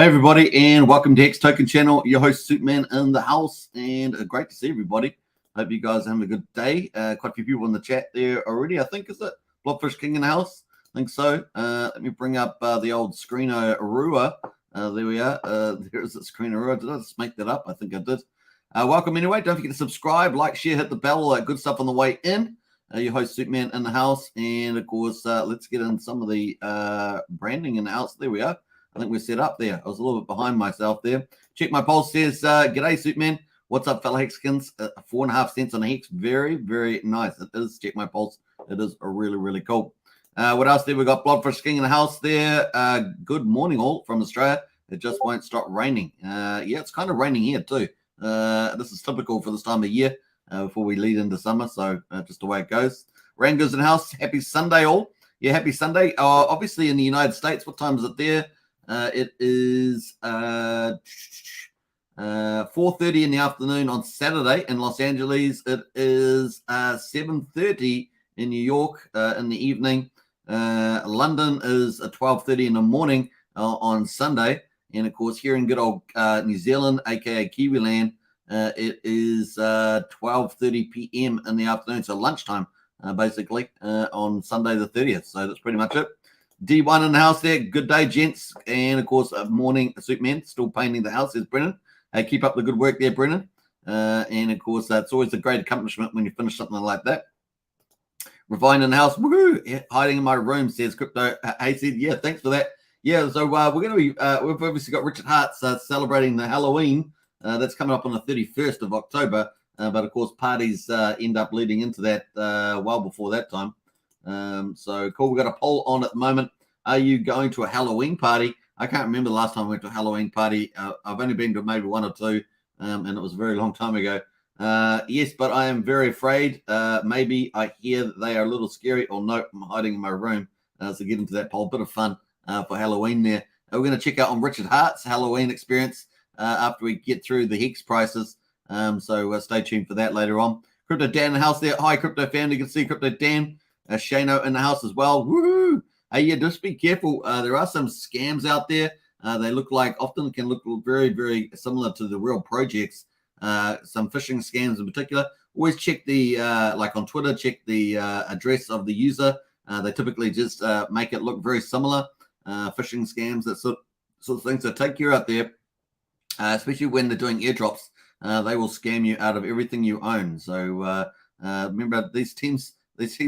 Hey everybody, and welcome to Hex Token Channel. Your host Superman in the house, and great to see everybody. Hope you guys are having a good day. Quite a few people in the chat there already. I think, is it Blobfish King in the house? I think so. Let me bring up the old screener Arua. There we are. There's the screener Arua. Did I just make that up? I think I did. Welcome anyway. Don't forget to subscribe, like, share, hit the bell, all that good stuff on the way in. Your host Superman in the house, and of course, let's get in some of the branding in the house. There we are. I think we're set up there. I was a little bit behind myself there. Check my pulse says, g'day, Superman. What's up, fellow Hexkins? 4.5 cents on a Hex. Very, very nice. It is. Check my pulse. It is a really, really cool. What else there? We got Blobfish King in the house there. Good morning, all from Australia. It just won't stop raining. Yeah, it's kind of raining here, too. This is typical for this time of year before we lead into summer. So just the way it goes. Rango's in the house. Happy Sunday, all. Yeah, happy Sunday. Obviously, in the United States, what time is it there? It is 4:30 in the afternoon on Saturday in Los Angeles. It is 7:30 in New York in the evening. London is 12:30 in the morning on Sunday. And, of course, here in good old New Zealand, a.k.a. Kiwiland, it is 12:30 p.m. in the afternoon, so lunchtime, basically, on Sunday the 30th. So that's pretty much it. D1 in the house there. Good day, gents. And, of course, morning, Superman, still painting the house, says Brennan. Keep up the good work there, Brennan. And, of course, it's always a great accomplishment when you finish something like that. Refine in the house. Woohoo! Yeah, hiding in my room, says Crypto. Hey, said, yeah, thanks for that. Yeah, so we're going to be, we've obviously got Richard Hart celebrating the Halloween. That's coming up on the 31st of October. But, of course, parties end up leading into that well before that time. So cool. We've got a poll on at the moment. Are you going to a Halloween party? I can't remember the last time I went to a Halloween party. I've only been to maybe one or two, and it was a very long time ago. Yes, but I am very afraid. Maybe I hear that they are a little scary, or no, I'm hiding in my room. So get into that poll. Bit of fun for Halloween there. We're going to check out on Richard Hart's Halloween experience after we get through the Hex prices. So stay tuned for that later on. Crypto Dan in the house there. Hi, Crypto family. You can see Crypto Dan. Shano in the house as well. Woohoo! Yeah, just be careful. There are some scams out there. They often can look very, very similar to the real projects. Some phishing scams in particular. Always check the, like on Twitter, check the address of the user. They typically just make it look very similar. Phishing scams, that sort of thing. So take care out there, especially when they're doing airdrops. They will scam you out of everything you own. So remember, these teams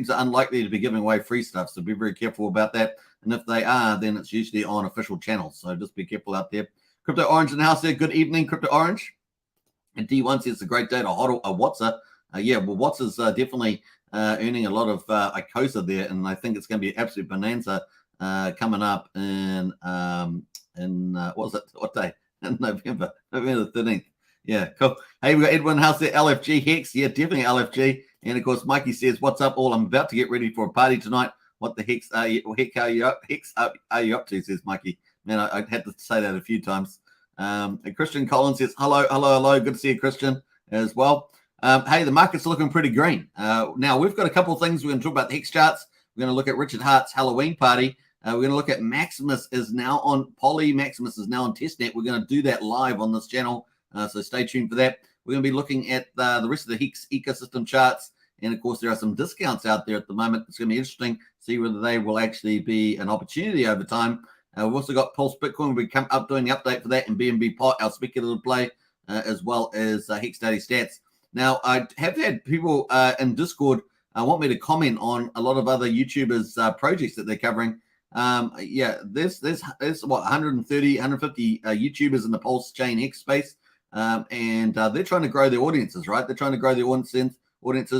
are unlikely to be giving away free stuff, so be very careful about that. And if they are, then it's usually on official channels. So just be careful out there. Crypto Orange in the house there. Good evening, Crypto Orange. And D1 says it's a great day to hodl a Watsa. Yeah, well, Watsa's definitely earning a lot of ICOSA there, and I think it's going to be an absolute bonanza coming up in what was it? What day? In November the 13th. Yeah, cool. Hey, we got Edwin House there, LFG Hex. Yeah, definitely LFG. And of course, Mikey says, "What's up, all? I'm about to get ready for a party tonight. What the hex are you up to?" Says Mikey. Man, I had to say that a few times. And Christian Collins says, "Hello. Good to see you, Christian, as well." Hey, the market's looking pretty green. Now we've got a couple of things we're going to talk about. The Hex charts. We're going to look at Richard Hart's Halloween party. We're going to look at Polymaximus is now on testnet. We're going to do that live on this channel. So stay tuned for that. We're going to be looking at the rest of the Hex ecosystem charts. And, of course, there are some discounts out there at the moment. It's going to be interesting to see whether they will actually be an opportunity over time. We've also got Pulse Bitcoin. We come up doing the update for that, and BNBP, our speculative play, as well as Hex Daily Stats. Now, I have had people in Discord want me to comment on a lot of other YouTubers' projects that they're covering. Yeah, there's what, 130, 150 YouTubers in the Pulsechain Hex space. And they're trying to grow their audiences, right? They're trying to grow their audiences.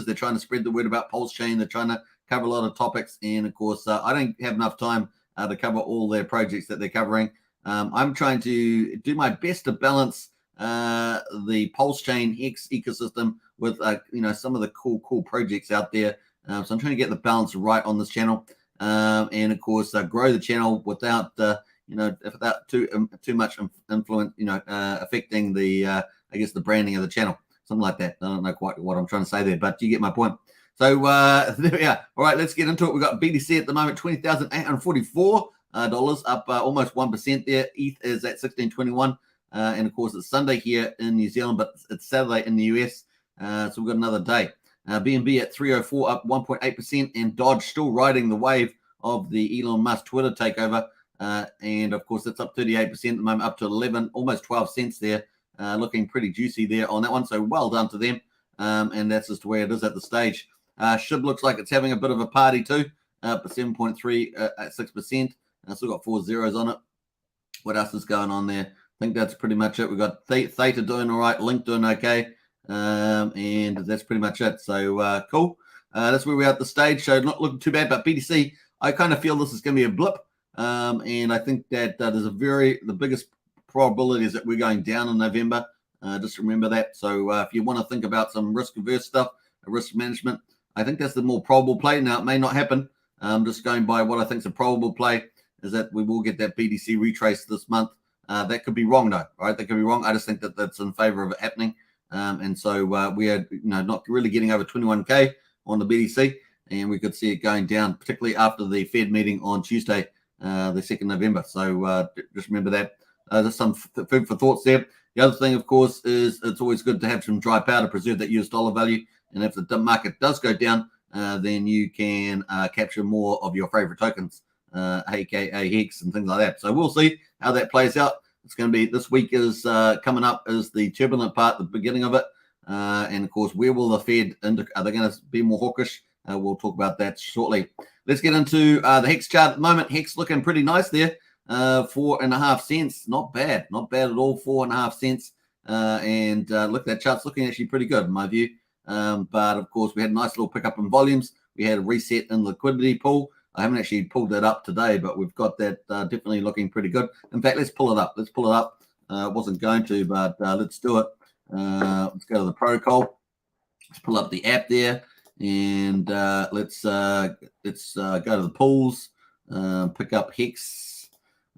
They're trying to spread the word about Pulsechain. They're trying to cover a lot of topics. And, of course, I don't have enough time to cover all their projects that they're covering. I'm trying to do my best to balance the Pulsechain Hex ecosystem with, some of the cool projects out there. So I'm trying to get the balance right on this channel. And, of course, grow the channel without without too much influence, affecting the the branding of the channel, something like that. I don't know quite what I'm trying to say there, but you get my point. So there we are. All right, let's get into it. We've got BTC at the moment, 20,844. dollars, up almost 1% there. ETH is at 16.21, and of course it's Sunday here in New Zealand, but it's Saturday in the US, so we've got another day. BNB at 304, up 1.8%, and Dodge still riding the wave of the Elon Musk Twitter takeover, and of course it's up 38% at the moment, up to 11, almost 12 cents there, looking pretty juicy there on that one. So well done to them, and that's just the way it is at the stage. SHIB looks like it's having a bit of a party too, up 7.3 at 6%. Still got 4 zeros on it. What else is going on there? I think that's pretty much it. We've got Theta doing all right, Link doing okay, and that's pretty much it. So cool. That's where we're at the stage. So not looking too bad, but BTC, I kind of feel this is going to be a blip, and I think that there's the biggest probability is that we're going down in November. Just remember that. So if you want to think about some risk-averse stuff, risk management, I think that's the more probable play. Now, it may not happen. Just going by what I think is a probable play is that we will get that BTC retrace this month. That could be wrong, though, right? That could be wrong. I just think that that's in favor of it happening. And so we are not really getting over 21K on the BTC, and we could see it going down, particularly after the Fed meeting on Tuesday, the 2nd November. So just remember that. There's some food for thoughts there. The other thing, of course, is it's always good to have some dry powder, preserve that US dollar value. And if the market does go down, then you can capture more of your favorite tokens, aka Hex and things like that. So we'll see how that plays out. It's going to be, this week is coming up is the turbulent part, the beginning of it. And of course, where will the Fed, are they going to be more hawkish? We'll talk about that shortly. Let's get into the Hex chart at the moment. Hex looking pretty nice there. 4.5 cents. Not bad. Not bad at all. 4.5 cents. And look, that chart's looking actually pretty good in my view. But of course, we had a nice little pickup in volumes. We had a reset in liquidity pool. I haven't actually pulled that up today, but we've got that definitely looking pretty good. In fact, let's pull it up. Let's pull it up. Wasn't going to, but let's do it. Let's go to the protocol. Let's pull up the app there, and let's go to the pools, pick up Hex,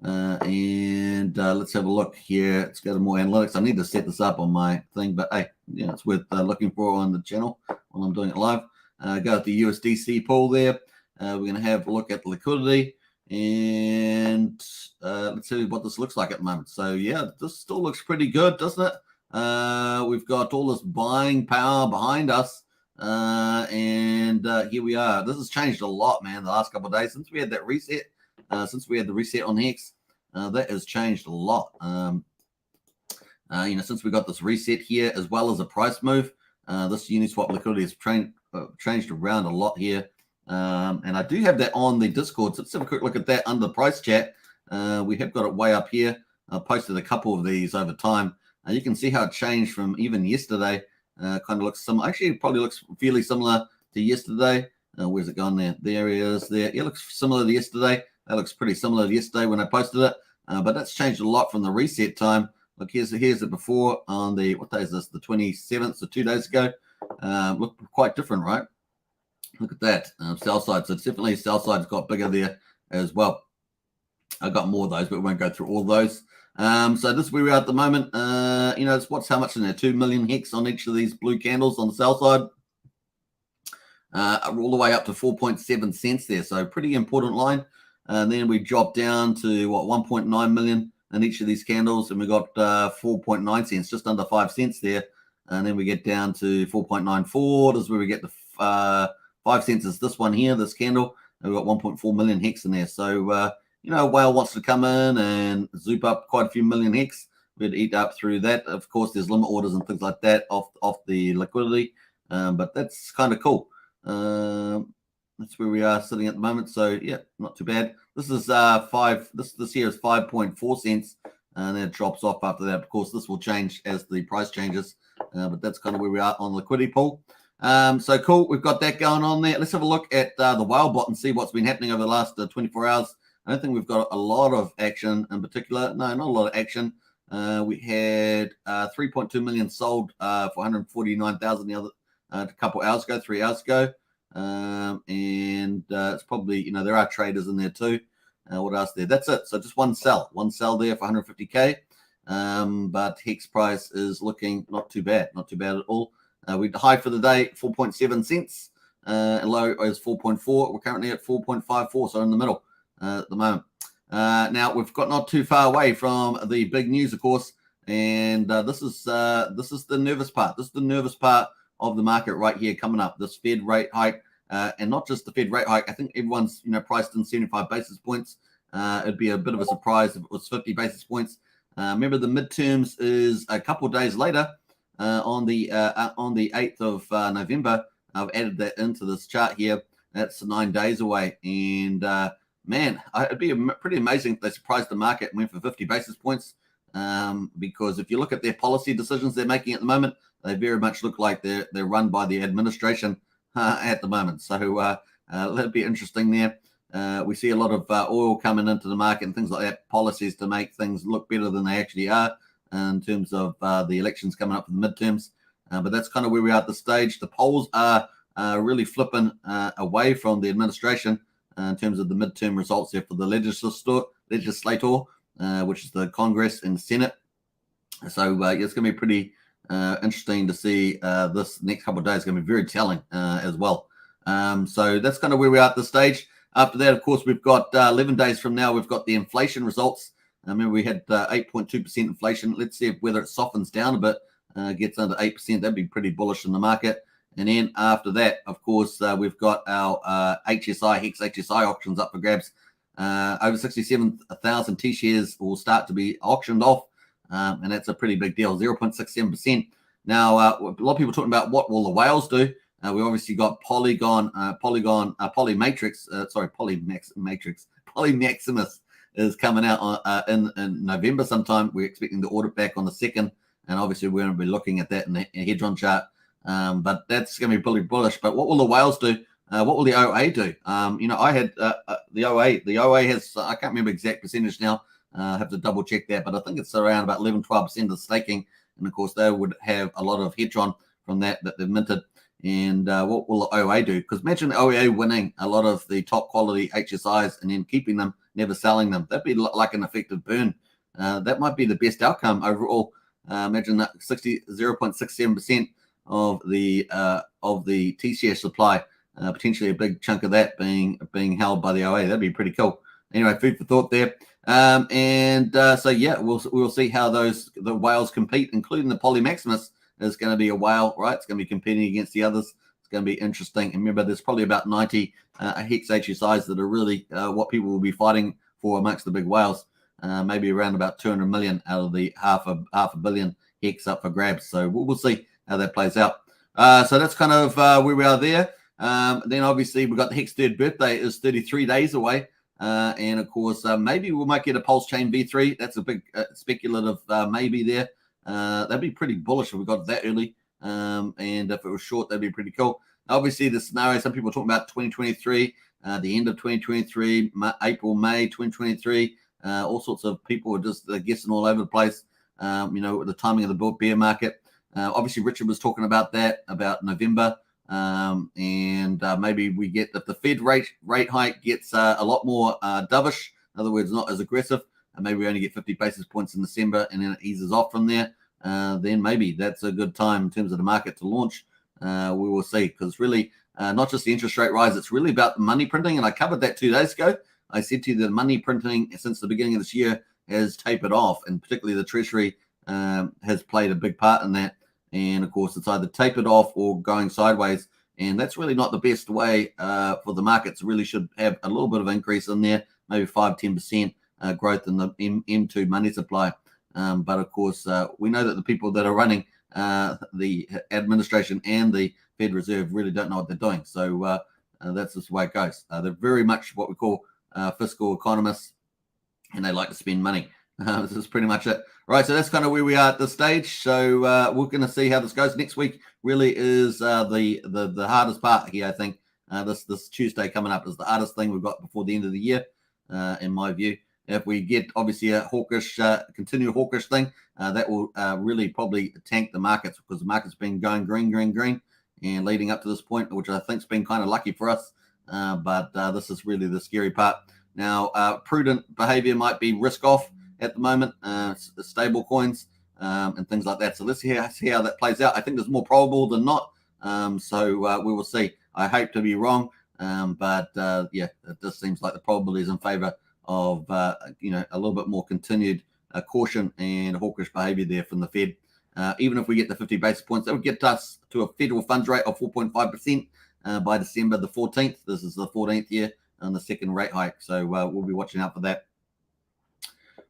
and let's have a look here. Let's go to more analytics. I need to set this up on my thing, but hey, yeah, it's worth looking for on the channel while I'm doing it live. Go to the USDC pool there. We're going to have a look at the liquidity, and let's see what this looks like at the moment. So yeah, this still looks pretty good, doesn't it? We've got all this buying power behind us, and here we are. This has changed a lot, man, the last couple of days since we had that reset. Since we had the reset on Hex, that has changed a lot. Since we got this reset here, as well as a price move, this Uniswap liquidity has changed around a lot here. And I do have that on the Discord, so let's have a quick look at that under the price chat. We have got it way up here. I posted a couple of these over time. You can see how it changed from even yesterday. Kind of looks similar. Actually, it probably looks fairly similar to yesterday. Where's it gone there? There he is there. It looks similar to yesterday. That looks pretty similar to yesterday when I posted it. But that's changed a lot from the reset time. Look, here's it before on the, what day is this? The 27th, so 2 days ago. Looked quite different, right? Look at that, sell side. So it's definitely sell side's got bigger there as well. I got more of those, but we won't go through all those. So this is where we are at the moment. It's what's how much in there? 2 million Hex on each of these blue candles on the sell side. All the way up to 4.7 cents there. So pretty important line. And then we drop down to what 1.9 million in each of these candles, and we got 4.9 cents, just under 5 cents there. And then we get down to 4.94. This is where we get the 5 cents is this one here, this candle. And we've got 1.4 million Hex in there. So, whale wants to come in and zoop up quite a few million Hex. We'd eat up through that. Of course, there's limit orders and things like that off the liquidity. But that's kind of cool. That's where we are sitting at the moment. So, yeah, not too bad. This is this here is 5.4 cents. And then it drops off after that. Of course, this will change as the price changes. But that's kind of where we are on the liquidity pool. So cool, we've got that going on there. Let's have a look at the whale bot and see what's been happening over the last 24 hours. I don't think we've got a lot of action in particular. No, not a lot of action. We had 3.2 million sold for 149,000 the other a couple hours ago, 3 hours ago. And it's probably, there are traders in there too. What else there? That's it. So just one sell there for 150K. But Hex price is looking not too bad at all. We high for the day, 4.7 cents. Low is 4.4. We're currently at 4.54, so in the middle at the moment. Now we've got not too far away from the big news, of course, and this is the nervous part. This is the nervous part of the market right here coming up. This Fed rate hike, and not just the Fed rate hike. I think everyone's priced in 75 basis points. It'd be a bit of a surprise if it was 50 basis points. Remember, the midterms is a couple of days later, on the 8th of November. I've added that into this chart here. That's 9 days away, and man, it'd be pretty amazing if they surprised the market and went for 50 basis points. Because if you look at their policy decisions they're making at the moment, they very much look like they're run by the administration at the moment. So that'd be interesting there. We see a lot of oil coming into the market and things like that, policies to make things look better than they actually are in terms of the elections coming up for the midterms. But that's kind of where we are at this stage. The polls are really flipping away from the administration in terms of the midterm results there for the legislator, which is the Congress and Senate. So it's going to be pretty interesting to see. This next couple of days is going to be very telling as well. So that's kind of where we are at this stage. After that, of course, we've got 11 days from now, we've got the inflation results. I mean, we had 8.2% inflation. Let's see whether it softens down a bit, gets under 8%. That'd be pretty bullish in the market. And then after that, of course, we've got our HSI, Hex HSI auctions up for grabs. Over 67,000 T-shares will start to be auctioned off, and that's a pretty big deal, 0.67%. Now, a lot of people talking about what will the whales do. We obviously got Polymaximus is coming out in November sometime. We're expecting the audit back on the 2nd, and obviously we're going to be looking at that in the Hedron chart. But that's going to be pretty bullish. But what will the whales do? What will the OA do? I had the OA. The OA has, I can't remember exact percentage now. I have to double check that, but I think it's around about 11-12% of the staking. And of course, they would have a lot of Hedron from that they've minted. And what will the OA do? Because imagine the OA winning a lot of the top quality HSIs and then keeping them, never selling them. That'd be like an effective burn. That might be the best outcome overall. Imagine that 0.67% of the T-share supply, potentially a big chunk of that being held by the OA. That'd be pretty cool. Anyway, food for thought there. So yeah, we'll see how the whales compete, including the Polymaximus. Is going to be a whale, right? It's going to be competing against the others. It's going to be interesting. And remember, there's probably about 90 Hex HSIs that are really what people will be fighting for amongst the big whales. Maybe around about 200 million out of the half a billion Hex up for grabs. So we'll see how that plays out. So that's kind of where we are there. Then obviously we've got the Hex third birthday is 33 days away. And of course, maybe we might get a Pulsechain V3. That's a big speculative maybe there. That'd be pretty bullish if we got that early. And if it was short, that'd be pretty cool. Obviously, the scenario, some people are talking about 2023, the end of 2023, April, May 2023. All sorts of people are just guessing all over the place, the timing of the bear market. Obviously, Richard was talking about that, about November. And maybe we get that the Fed rate hike gets a lot more dovish. In other words, not as aggressive. Maybe we only get 50 basis points in December and then it eases off from there. Then maybe that's a good time in terms of the market to launch. We will see, because really not just the interest rate rise, it's really about the money printing. And I covered that 2 days ago. I said to you that money printing since the beginning of this year has tapered off, and particularly the Treasury has played a big part in that. And of course, it's either tapered off or going sideways. And that's really not the best way for the markets. Really should have a little bit of increase in there, maybe 5-10%. Growth in the M2 money supply. But of course, we know that the people that are running the administration and the Fed Reserve really don't know what they're doing. So that's just the way it goes. They're very much what we call fiscal economists, and they like to spend money. This is pretty much it. Right, so that's kind of where we are at this stage. So we're going to see how this goes. Next week really is the hardest part here, I think. This Tuesday coming up is the hardest thing we've got before the end of the year, in my view. If we get obviously a continued hawkish thing, that will really probably tank the markets, because the market's been going green, and leading up to this point, which I think's been kind of lucky for us. But this is really the scary part. Now, prudent behavior might be risk off at the moment, stable coins and things like that. So let's see how that plays out. I think there's more probable than not. So we will see. I hope to be wrong, but yeah, it just seems like the probability is in favor you know, a little bit more continued caution and hawkish behavior there from the Fed. Even if we get the 50 basis points, that would get us to a federal funds rate of 4.5% by December the 14th. This is the 14th year on the second rate hike. So we'll be watching out for that.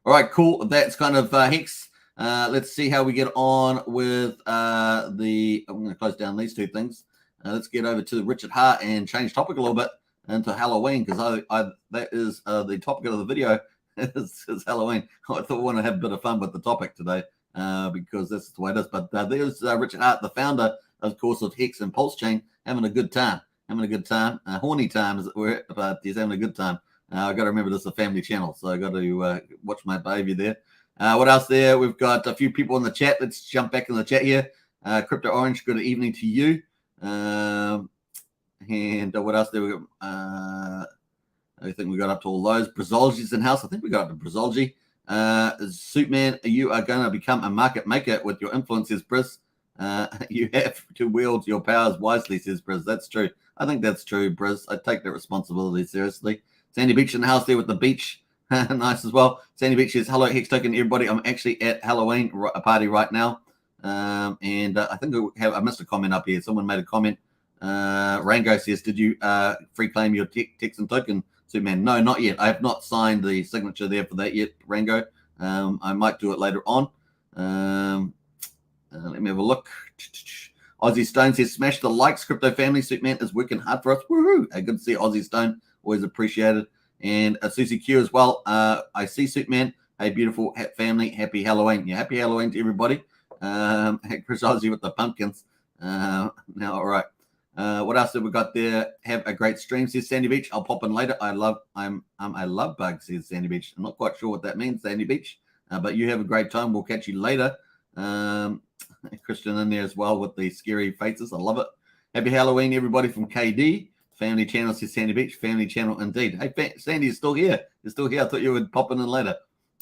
All right, cool. That's kind of Hex. Let's see how we get on with I'm going to close down these two things. Let's get over to Richard Hart and change topic a little bit into Halloween, because that is the topic of the video is Halloween. I thought we want to have a bit of fun with the topic today because that's the way it is. But there's Richard Hart, the founder, of course, of Hex and Pulsechain, having a good time. Horny time, as it were, but he's having a good time. I got to remember this is a family channel, so I got to watch my behavior there. What else there? We've got a few people in the chat. Let's jump back in the chat here. Crypto Orange, good evening to you. And what else there? We got, I think we got up to all those. Brazolji's in house. I think we got up to Brazolji. Suitman, you are going to become a market maker with your influences, Briz. You have to wield your powers wisely, says Briz. That's true. I think that's true, Briz. I take that responsibility seriously. Sandy Beach in the house there with the beach. Nice as well. Sandy Beach says, hello, Hex Token, everybody. I'm actually at Halloween party right now. And I think I missed a comment up here. Someone made a comment. Rango says, did you free claim your Texan token, Superman? No, not yet. I have not signed the signature there for that yet, Rango. I might do it later on. Let me have a look. Aussie Stone says, smash the likes. Crypto family, Superman is working hard for us. Woohoo! Good to see Aussie Stone. Always appreciated. And Susie Q as well. I see Superman. Hey, beautiful family. Happy Halloween. Yeah, happy Halloween to everybody. Chris Aussie with the pumpkins. Now, all right. What else have we got there? Have a great stream, says Sandy Beach. I'll pop in later. I love bugs, says Sandy Beach. I'm not quite sure what that means, Sandy Beach. But you have a great time. We'll catch you later. Christian in there as well with the scary faces. I love it. Happy Halloween, everybody from KD. Family channel, says Sandy Beach. Family channel indeed. Hey, Sandy is still here. You're still here. I thought you would pop in later.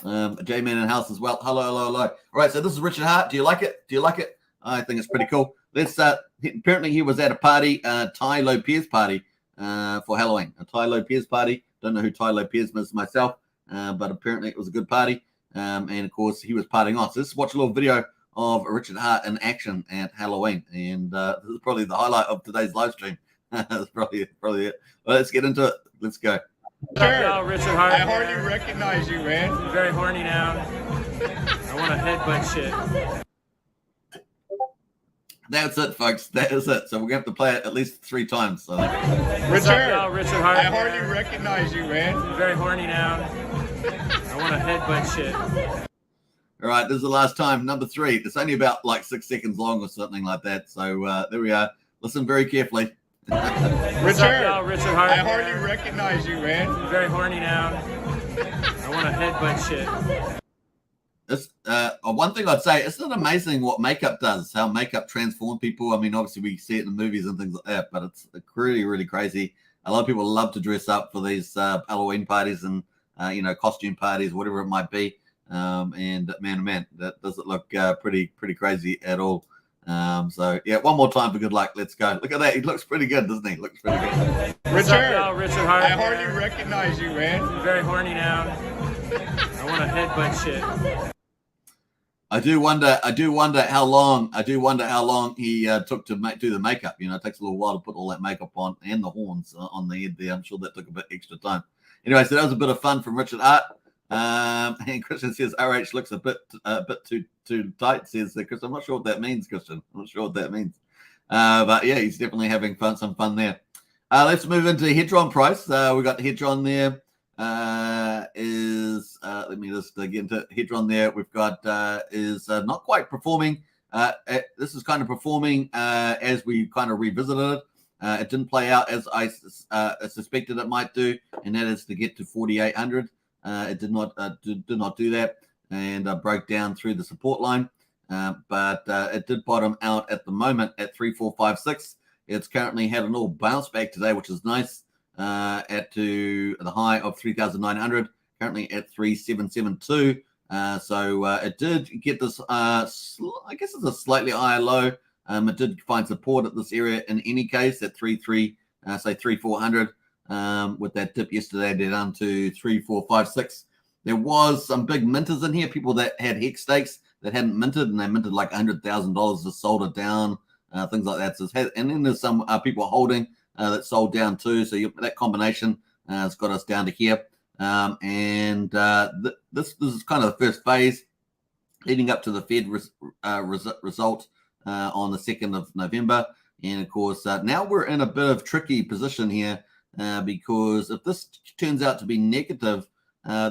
J-Man in house as well. Hello. All right, so this is Richard Hart. Do you like it? I think it's pretty cool. Let's apparently he was at a party, Ty Lopez party for Halloween. A Ty Lopez party. Don't know who Ty Lopez is myself, but apparently it was a good party. And of course he was partying on. So let's watch a little video of Richard Hart in action at Halloween. And this is probably the highlight of today's live stream. That's probably it. Well, let's get into it. Let's go. Sure. Richard Hart. I hardly recognize you, man. I'm very horny now. I want to headbutt shit. That's it, folks. That is it. So we're going to have to play it at least 3 times. So. Richard Hart. I hardly recognize you, man. I'm very horny now. I want to headbutt shit. All right, this is the last time. Number 3. It's only about like 6 seconds long or something like that. So there we are. Listen very carefully. Richard Hart. I hardly recognize you, man. I'm very horny now. I want to headbutt shit. This, one thing I'd say, isn't it amazing what makeup does? How makeup transforms people. I mean, obviously we see it in the movies and things like that, but it's really, really crazy. A lot of people love to dress up for these Halloween parties and costume parties, whatever it might be. And man, that doesn't look pretty crazy at all. So yeah, one more time for good luck. Let's go. Look at that. He looks pretty good, doesn't he? Looks pretty good. Richard Hart. I hardly recognize you, man. I'm very horny now. I want to headbutt shit. I do wonder how long he took to do the makeup. You know, it takes a little while to put all that makeup on and the horns on the head there. I'm sure that took a bit extra time. Anyway, so that was a bit of fun from Richard Hart. And Christian says RH looks a bit too tight, says Christian. I'm not sure what that means, Christian. I'm not sure what that means. But yeah, he's definitely having some fun there. Let's move into Hedron price. We got Hedron there. Let me just get into Hedron there. We've got is not quite performing. This is kind of performing as we kind of revisited it. It didn't play out as I suspected it might do, and that is to get to 4,800. It did not do that, and broke down through the support line. But it did bottom out at the moment at 3,456. It's currently had a little bounce back today, which is nice. To the high of 3,900, currently at 3,772. So it did get this, I guess it's a slightly higher low. It did find support at this area in any case at 3,400. with that dip yesterday. They're down to 3, 4, 5, 6. There was some big minters in here, people that had hex stakes that hadn't minted, and they minted like $100,000, just sold it down, things like that. So and then there's some people holding that sold down too. So that combination has got us down to here. This is kind of the first phase leading up to the Fed result on the 2nd of November. And of course, now we're in a bit of tricky position here because if this turns out to be negative,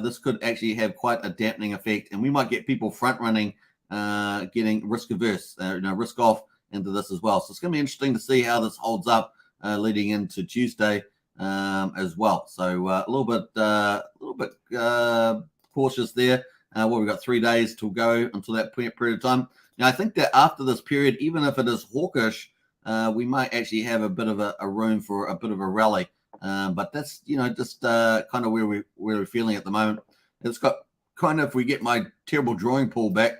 this could actually have quite a dampening effect, and we might get people front running, getting risk averse, risk off into this as well. So it's going to be interesting to see how this holds up leading into Tuesday as well. So a little bit cautious there. We've got 3 days to go until that period of time. Now, I think that after this period, even if it is hawkish, we might actually have a bit of a room for a bit of a rally. But that's, just kind of where we're feeling at the moment. It's got kind of, if we get my terrible drawing pool back,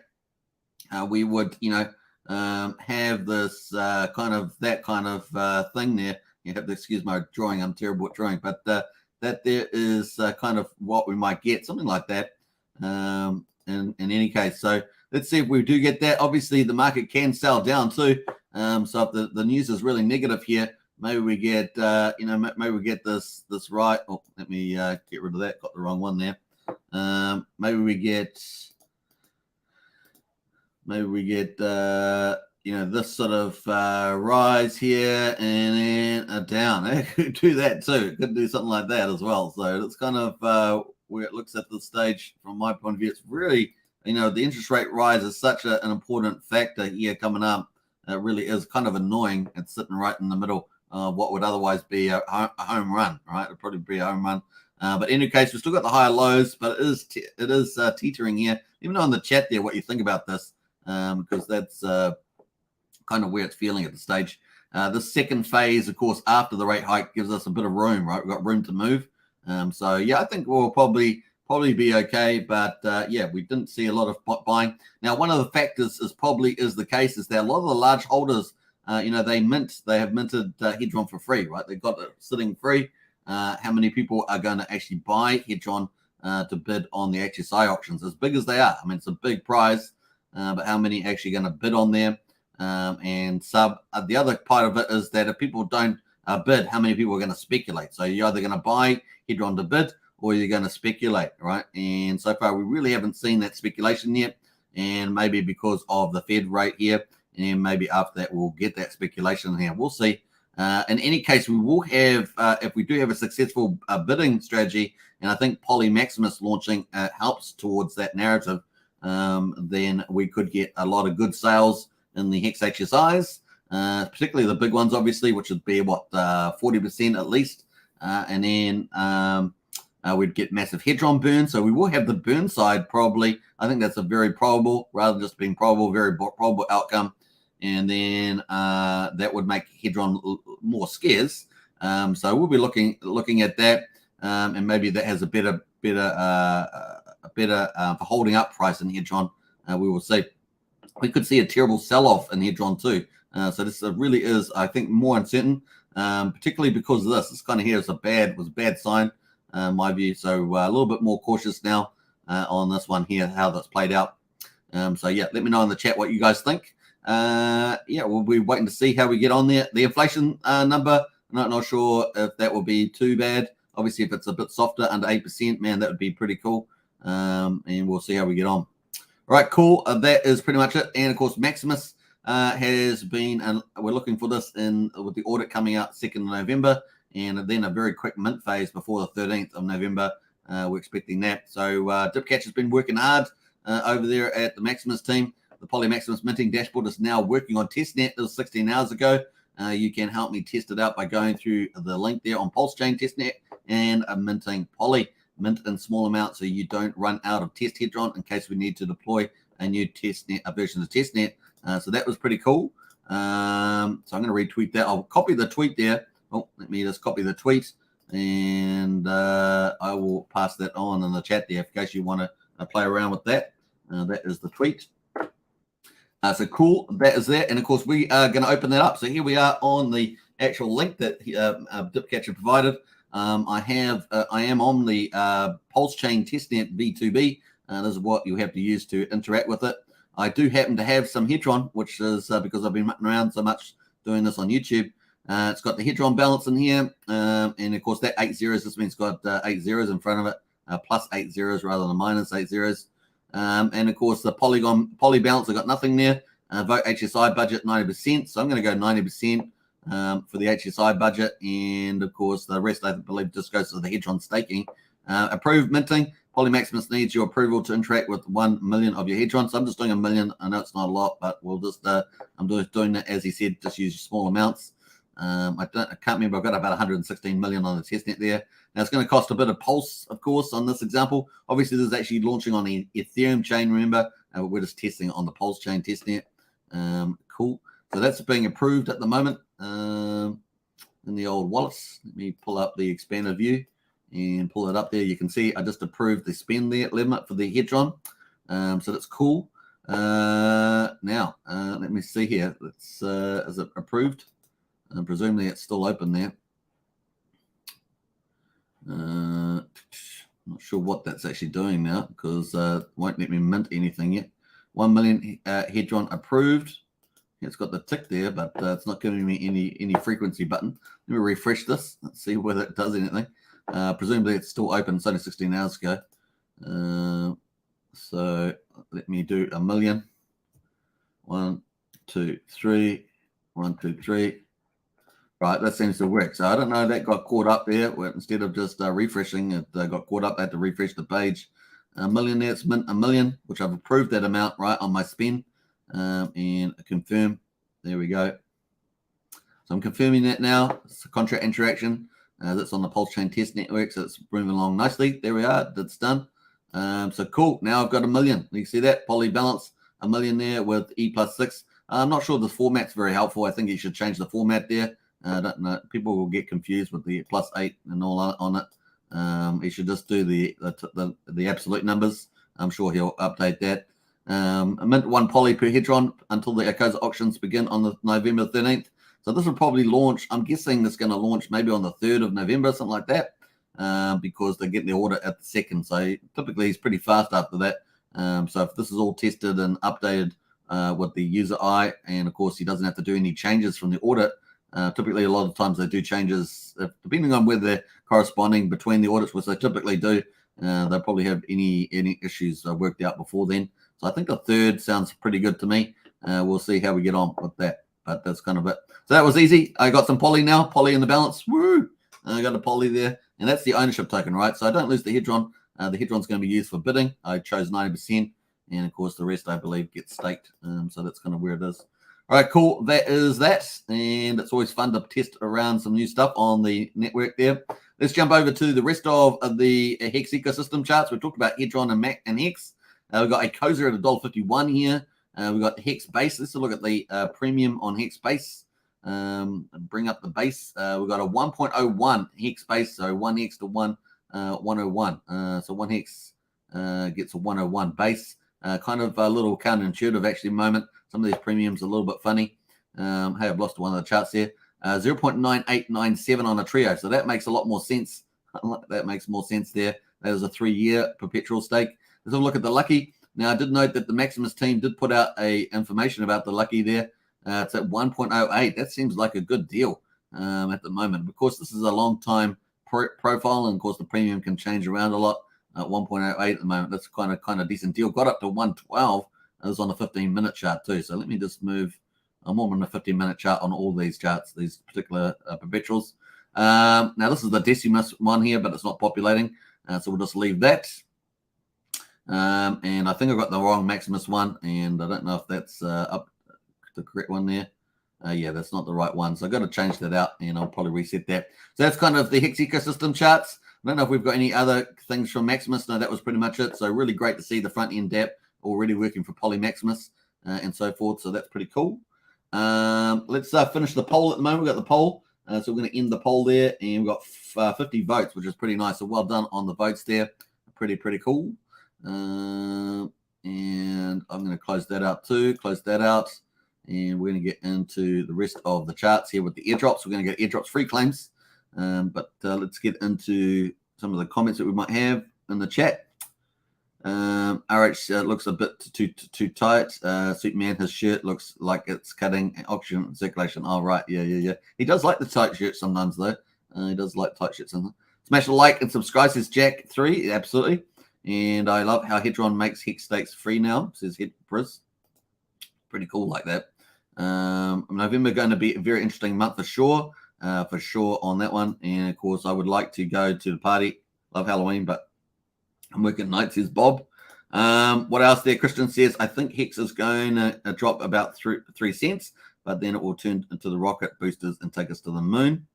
we would, have this kind of thing there. You have to excuse my drawing. I'm terrible at drawing, but that there is kind of what we might get, something like that. In any case, so let's see if we do get that. Obviously, the market can sell down too. So if the news is really negative here, maybe we get, maybe we get this right. Oh, let me get rid of that. Got the wrong one there. Maybe we get, this sort of rise here and then a down. It could do that too. It could do something like that as well. So it's kind of where it looks at this stage from my point of view. It's really, the interest rate rise is such an important factor here coming up. It really is kind of annoying. It's sitting right in the middle of what would otherwise be a home run, right? It'd probably be a home run. But in any case, we've still got the higher lows, but it is teetering here. Even know in the chat there what you think about this, because that's kind of where it's feeling at the stage. The second phase, of course, after the rate hike gives us a bit of room, right? We've got room to move. So yeah, I think we'll probably be okay. But we didn't see a lot of buying. Now, one of the factors is the case is that a lot of the large holders, they have minted Hedron for free, right? They've got it sitting free. How many people are going to actually buy Hedron to bid on the HSI auctions? As big as they are, I mean, it's a big prize, but how many are actually going to bid on them? And the other part of it is that if people don't bid, how many people are going to speculate? So you're either going to buy Hedron to bid or you're going to speculate, right? And so far, we really haven't seen that speculation yet. And maybe because of the Fed rate here, and maybe after that, we'll get that speculation here. We'll see. In any case, we will have, if we do have a successful bidding strategy, and I think Polymaximus launching helps towards that narrative, then we could get a lot of good sales in the Hex HSIs, particularly the big ones, obviously, which would be 40% at least. And then we'd get massive Hedron burn. So we will have the burn side probably. I think that's a very probable, rather than just being probable, very probable outcome. And then that would make Hedron more scarce. So we'll be looking at that, and maybe that has a better holding up price in Hedron. We will see. We could see a terrible sell-off in Hedron too. So this really is, I think, more uncertain, particularly because of this. This kind of here was a bad sign, my view. So a little bit more cautious now on this one here, how that's played out. So yeah, let me know in the chat what you guys think. We'll be waiting to see how we get on there. The inflation number, I'm not sure if that will be too bad. Obviously, if it's a bit softer, under 8%, man, that would be pretty cool. And we'll see how we get on. All right, cool. That is pretty much it. And of course, Maximus has been, and we're looking for this with the audit coming out 2nd of November, and then a very quick mint phase before the 13th of November. We're expecting that. So Dipcatch has been working hard over there at the Maximus team. The Polymaximus minting dashboard is now working on testnet. It was 16 hours ago. You can help me test it out by going through the link there on Pulsechain testnet and minting Poly. Mint in small amounts so you don't run out of test Hedron in case we need to deploy a new testnet, a version of testnet. So that was pretty cool. So I'm going to retweet that. I'll copy the tweet there. Oh, let me just copy the tweet, and I will pass that on in the chat there in case you want to play around with that. That is the tweet. So cool, that is that. And of course, we are going to open that up. So here we are on the actual link that Dipcatcher provided. I am on the Pulsechain testnet V2B. This is what you have to use to interact with it. I do happen to have some Hedron, which is because I've been mucking around so much doing this on YouTube. It's got the Hedron balance in here, and of course that 8 zeros, this means it's got 8 zeros in front of it, plus 8 zeros rather than minus 8 zeros. And of course the poly balance, I've got nothing there. Vote HSI budget 90%, so I'm going to go 90% for the HSI budget, and of course the rest I believe just goes to the Hedron staking. Approved minting. Polymaximus needs your approval to interact with 1 million of your Hedron. So I'm just doing 1 million. I know it's not a lot, but we'll just I'm just doing that as he said, just use small amounts. I can't remember. I've got about 116 million on the testnet there. Now it's going to cost a bit of pulse, of course, on this example. Obviously, this is actually launching on the Ethereum chain. Remember, we're just testing on the Pulsechain testnet. Cool. So that's being approved at the moment in the old wallets. Let me pull up the expander view and pull it up there. You can see I just approved the spend there limit for the Hedron. So that's cool. Now, let me see here. It's is it approved? And presumably it's still open there. Not sure what that's actually doing now because it won't let me mint anything yet. 1 million Hedron approved. It's got the tick there, but it's not giving me any frequency button. Let me refresh this. Let's see whether it does anything. Presumably it's still open. It's only 16 hours ago. So let me do 1 million. 1, 2, 3. 1, 2, 3. Right, that seems to work. So I don't know, that got caught up there. Where instead of just refreshing, it got caught up. I had to refresh the page. 1 million there, it's mint 1 million, which I've approved that amount right on my spend. And confirm. There we go. So I'm confirming that now. It's a contract interaction. That's on the Pulsechain test network, so it's moving along nicely. There we are. That's done. So cool. Now I've got 1 million. You see that? Poly balance, 1 million there with E+6. I'm not sure the format's very helpful. I think you should change the format there. I don't know. People will get confused with the +8 and all on it. You should just do the absolute numbers. I'm sure he'll update that. Mint 1 poly per Hedron until the Echoes auctions begin on the November 13th. So this will probably launch. I'm guessing it's going to launch maybe on the 3rd of November, something like that, because they get the order at the 2nd. So typically he's pretty fast after that. So if this is all tested and updated with the user eye, and of course he doesn't have to do any changes from the audit. Typically, a lot of times they do changes depending on whether they're corresponding between the audits, which they typically do. They'll probably have any issues worked out before then. So I think the 3rd sounds pretty good to me. We'll see how we get on with that, but that's kind of it. So that was easy. I got some poly now, poly in the balance. Woo! I got a poly there, and that's the ownership token, right? So I don't lose the Hedron. The Hedron's going to be used for bidding. I chose 90%, and of course the rest I believe gets staked. So that's kind of where it is. All right, cool. That is that. And it's always fun to test around some new stuff on the network there. Let's jump over to the rest of the Hex ecosystem charts. We talked about Hedron and Mac and Hex. We've got a Cozer at $1.51 here. We've got Hex base. Let's look at the premium on Hex base. Bring up the base. We've got a 1.01 Hex base, so 1 Hex to 101. So 1 Hex gets a 101 base. Kind of a little counterintuitive actually moment. Some of these premiums are a little bit funny. Hey, I've lost one of the charts here. 0.9897 on a trio. So that makes a lot more sense. That makes more sense there. That is a 3-year perpetual stake. Let's have a look at the Lucky. Now, I did note that the Maximus team did put out information about the Lucky there. It's at 1.08. That seems like a good deal at the moment. Of course, this is a long time profile, and of course, the premium can change around a lot. 1.08 at the moment. That's kind of decent deal. Got up to 112. It was on a 15-minute chart too. So let me just move. I'm on a 15-minute chart on all these charts, these particular perpetuals. Now this is the Decimus one here, but it's not populating. So we'll just leave that. And I think I got the wrong Maximus one, and I don't know if that's up the correct one there. Yeah, that's not the right one. So I've got to change that out, and I'll probably reset that. So that's kind of the Hex ecosystem charts. I don't know if we've got any other things from Maximus. No, that was pretty much it. So really great to see the front end dApp already working for Polymaximus and so forth. So that's pretty cool. Let's finish the poll at the moment. We've got the poll. So we're going to end the poll there, and we've got 50 votes, which is pretty nice. So well done on the votes there. Pretty cool. And I'm going to close that out too. Close that out. And we're going to get into the rest of the charts here with the airdrops. We're going to get airdrops free claims. But let's get into some of the comments that we might have in the chat. RH looks a bit too tight. Superman, his shirt looks like it's cutting oxygen circulation. Oh, right. Yeah. He does like the tight shirt sometimes, though. He does like tight shirts sometimes. Smash a like and subscribe, says Jack3. Absolutely. And I love how Hedron makes Hex stakes free now, says Hedbris. Pretty cool like that. November going to be a very interesting month for sure on that one. And, of course, I would like to go to the party. Love Halloween, but I'm working nights, says Bob. What else there? Christian says, I think Hex is going to drop about 3 cents, but then it will turn into the rocket boosters and take us to the moon.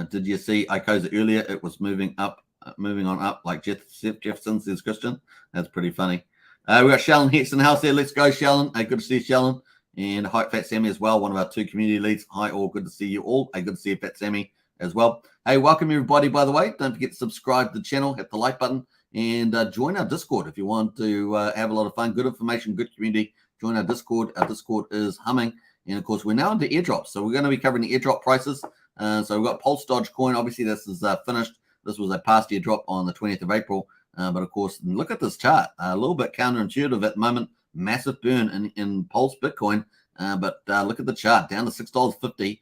Did you see Icosa earlier? It was moving on up like Jefferson, says Christian. That's pretty funny. We got Shallon Hex in the house there. Let's go, Shallon. Good to see you, Shallon. And hi, Fat Sammy as well, one of our 2 community leads. Hi, all. Good to see you all. Good to see you, Fat Sammy, as well. Hey, welcome everybody, by the way. Don't forget to subscribe to the channel, hit the like button, and join our Discord if you want to have a lot of fun. Good information, good community. Join our Discord. Our Discord is humming. And, of course, we're now into airdrops. So we're going to be covering the airdrop prices. So we've got Pulse Dodge coin. Obviously, this is finished. This was a past airdrop on the 20th of April. But, of course, look at this chart. A little bit counterintuitive at the moment. Massive burn in Pulse Bitcoin. But look at the chart, down to $6.50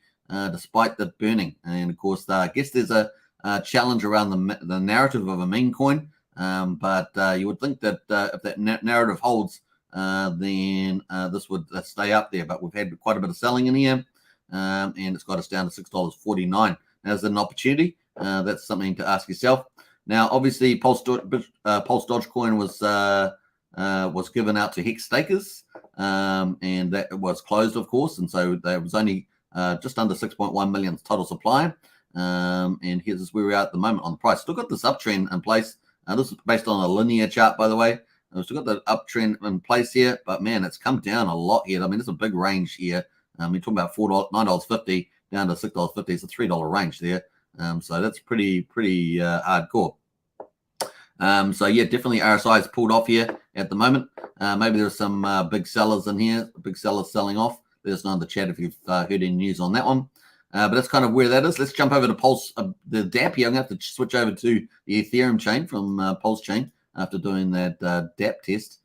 despite the burning. And, of course, I guess there's a challenge around the narrative of a meme coin. But you would think that if that narrative holds, then this would stay up there. But we've had quite a bit of selling in here, and it's got us down to $6.49. Now, there's an opportunity. That's something to ask yourself. Now, obviously, Pulse Dogecoin was given out to Hex stakers, and that was closed, of course, and so there was only just under 6.1 million total supply. And here's where we are at the moment on the price. Still got this uptrend in place. This is based on a linear chart, by the way. We've still got the uptrend in place here, but man, it's come down a lot here. I mean, it's a big range here. You're talking about $9.50 down to $6.50. It's a $3 range there. So that's pretty hardcore. So yeah, definitely RSI is pulled off here at the moment. Maybe there's some big sellers in here, big sellers selling off. Let us know in the chat if you've heard any news on that one. But that's kind of where that is. Let's jump over to Pulse, the DApp here. I'm going to have to switch over to the Ethereum chain from Pulsechain after doing that DApp test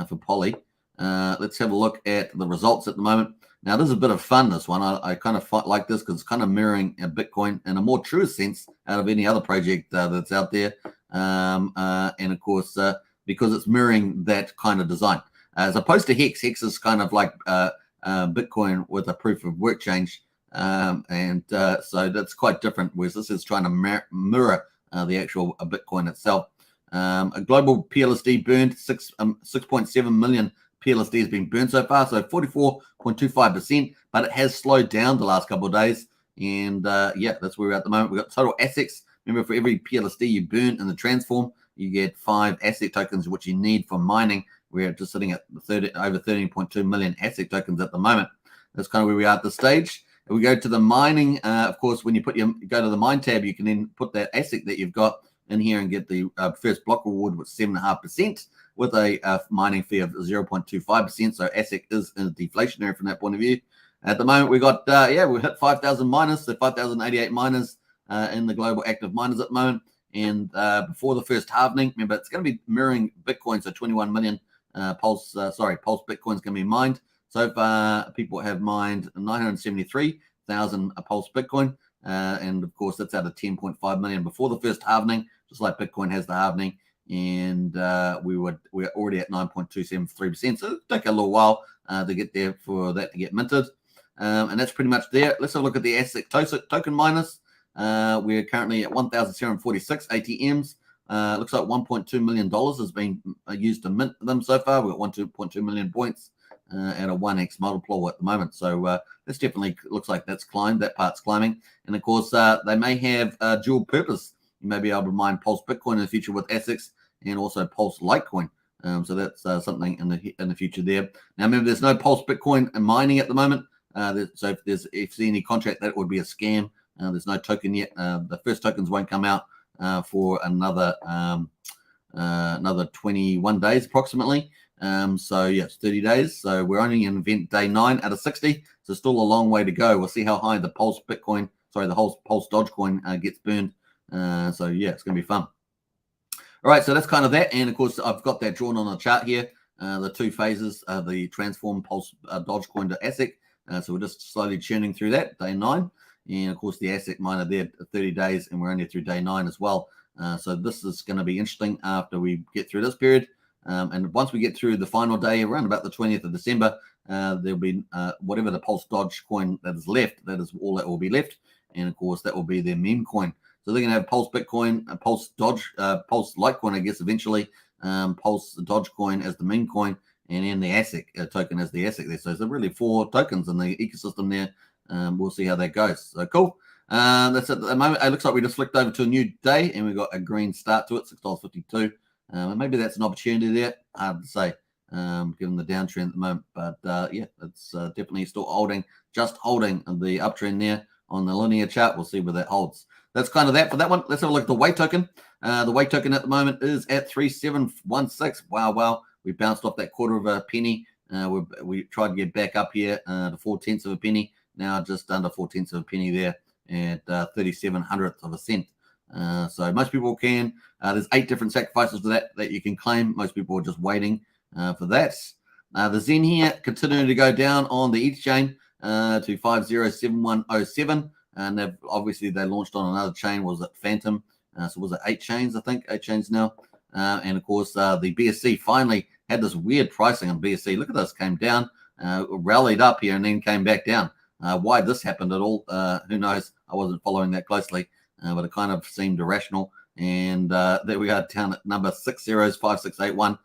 for Poly. Let's have a look at the results at the moment. Now, this is a bit of fun, this one. I kind of like this because it's kind of mirroring Bitcoin in a more true sense out of any other project that's out there. And, of course, because it's mirroring that kind of design. As opposed to Hex, Hex is kind of like Bitcoin with a proof of work change. So that's quite different, whereas this is trying to mirror the actual Bitcoin itself. A global PLSD burned 6.7 million PLSD has been burned so far, so 44.25%, but it has slowed down the last couple of days. And yeah, that's where we're at the moment. We've got total assets. Remember, for every PLSD you burn in the transform, you get 5 asset tokens, which you need for mining. We're just sitting at over 13.2 million asset tokens at the moment. That's kind of where we are at this stage. If we go to the mining, of course, when you go to the mine tab, you can then put that asset that you've got in here and get the first block reward with 7.5% with a mining fee of 0.25%. So ASIC is deflationary from that point of view. At the moment, we got, we hit 5,000 miners, so 5,088 miners in the global active miners at the moment. And before the first halvening, remember, it's going to be mirroring Bitcoin, so 21 million Pulse Bitcoin is going to be mined. So far, people have mined 973,000 Pulse Bitcoin. And of course, that's out of 10.5 million before the first halvening, just like Bitcoin has the halvening. And we're already at 9.273%. So it'll take a little while to get there for that to get minted. And that's pretty much there. Let's have a look at the ASIC token miners. We're currently at 1,746 ATMs. Looks like $1.2 million has been used to mint them so far. We've got 1.2 million points at a 1x multiple at the moment. So this definitely looks like that's climbed. That part's climbing. And of course, they may have dual purpose. You may be able to mine Pulse Bitcoin in the future with ASICs and also Pulse Litecoin. So that's something in the future there. Now, remember, there's no Pulse Bitcoin mining at the moment. So if there's any contract, that would be a scam. There's no token yet. The first tokens won't come out for another 21 days approximately. So yeah, it's 30 days. So we're only in event day 9 out of 60. So still a long way to go. We'll see how high the Pulse Dogecoin gets burned. So yeah, it's going to be fun. All right, so that's kind of that. And of course, I've got that drawn on the chart here. The two phases, the transform Pulse Dogecoin to ASIC. So we're just slowly churning through that, day 9. And of course, the ASIC miner there, 30 days, and we're only through day 9 as well. So this is going to be interesting after we get through this period. And once we get through the final day, around about the 20th of December, there'll be whatever the Pulse Dogecoin that is left. That is all that will be left. And of course, that will be their meme coin. So they're going to have Pulse Bitcoin, Pulse Doge, Pulse Litecoin, I guess, eventually, Pulse Dogecoin as the meme coin, and then the ASIC token as the ASIC there. So there's really 4 tokens in the ecosystem there. We'll see how that goes. So cool. That's it at the moment. It looks like we just flicked over to a new day, and we got a green start to it, $6.52. Maybe that's an opportunity there. Hard to say, given the downtrend at the moment. But yeah, it's definitely still holding the uptrend there on the linear chart. We'll see where that holds. That's kind of that for that one. Let's have a look at the weight token. The weight token at the moment is at 3716. Wow. We bounced off that quarter of a penny. We tried to get back up here to 4/10 of a penny. Now just under 4/10 of a penny there at 37/100th of a cent. So most people can. There's 8 different sacrifices for that you can claim. Most people are just waiting for that. The Zen here continuing to go down on the ETH chain to 507107. And they launched on another chain. Was it Phantom? So was it 8 chains? I think 8 chains now. And of course, the BSC finally had this weird pricing on BSC. Look at this, came down, rallied up here, and then came back down. Why this happened at all, who knows? I wasn't following that closely, but it kind of seemed irrational. And there we are, down at number 605681.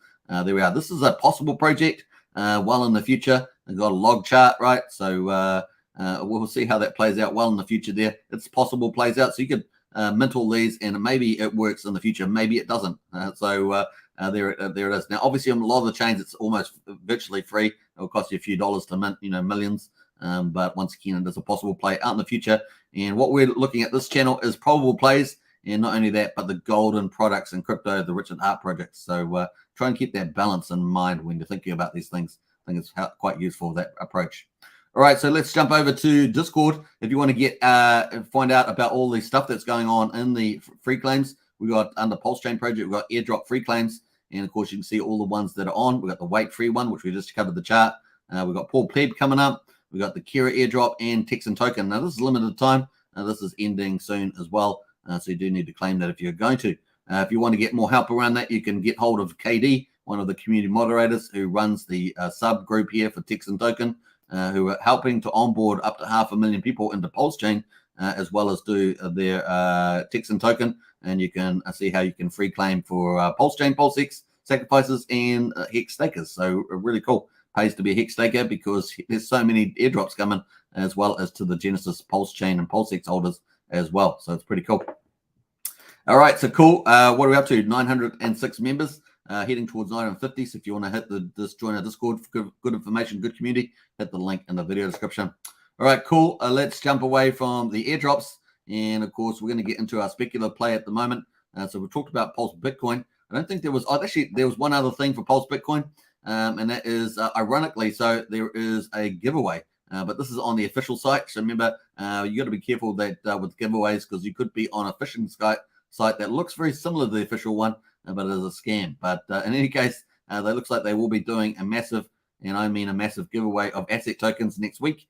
There we are. This is a possible project well in the future. They've got a log chart, right? So we'll see how that plays out well in the future there. It's possible plays out. So you could mint all these, and maybe it works in the future. Maybe it doesn't. So there it is. Now, obviously, on a lot of the chains, it's almost virtually free. It will cost you a few dollars to mint, millions. But once again, it is a possible play out in the future. And what we're looking at this channel is probable plays. And not only that, but the golden products in crypto, the Richard Hart projects. So try and keep that balance in mind when you're thinking about these things. I think it's quite useful, that approach. All right, so let's jump over to Discord. If you want to get find out about all the stuff that's going on in the free claims, we got under Pulsechain project, we've got airdrop free claims. And of course, you can see all the ones that are on. We've got the weight free one, which we just covered the chart. We've got Paul Pleb coming up. We've got the Kira airdrop and Texan token. Now, this is limited time. This is ending soon as well. So you do need to claim that if you're going to. If you want to get more help around that, you can get hold of KD, one of the community moderators who runs the subgroup here for Texan token, who are helping to onboard up to 500,000 people into Pulsechain, as well as do their Texan token. And you can see how you can free claim for Pulsechain, Pulsex sacrifices, and Hex stakers. So really cool. Pays to be a Hex staker because there's so many airdrops coming, as well as to the Genesis Pulsechain and Pulsex holders as well. So it's pretty cool. All right, so cool. What are we up to? 906 members, heading towards 950. So if you want to hit join our Discord for good information, good community, hit the link in the video description. All right, cool. Let's jump away from the airdrops. And of course, we're going to get into our speculative play at the moment. So we talked about Pulse Bitcoin. I don't think there was, actually, there was one other thing for Pulse Bitcoin. And that is, ironically, so there is a giveaway. But this is on the official site. So remember, you got to be careful that with giveaways, because you could be on a phishing site that looks very similar to the official one, but it is a scam. But in any case, they looks like they will be doing a massive, and I mean a massive giveaway of asset tokens next week.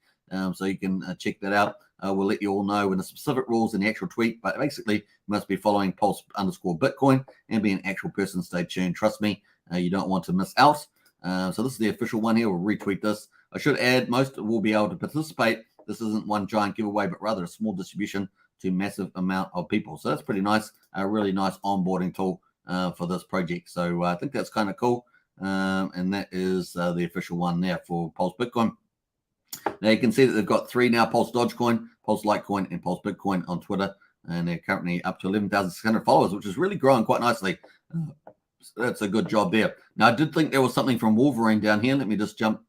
So you can check that out. We'll let you all know in the specific rules in the actual tweet, but basically you must be following Pulse_Bitcoin and be an actual person. Stay tuned. Trust me, you don't want to miss out. So this is the official one here. We'll retweet this. I should add, most will be able to participate. This isn't one giant giveaway, but rather a small distribution to massive amount of people. So that's pretty nice. A really nice onboarding tool for this project. So I think that's kind of cool. And that is the official one there for Pulse Bitcoin. Now you can see that they've got 3 now: Pulse Dogecoin, Pulse Litecoin, and Pulse Bitcoin on Twitter. And they're currently up to 11,600 followers, which is really growing quite nicely. So that's a good job there. Now, I did think there was something from Wolverine down here. Let me just jump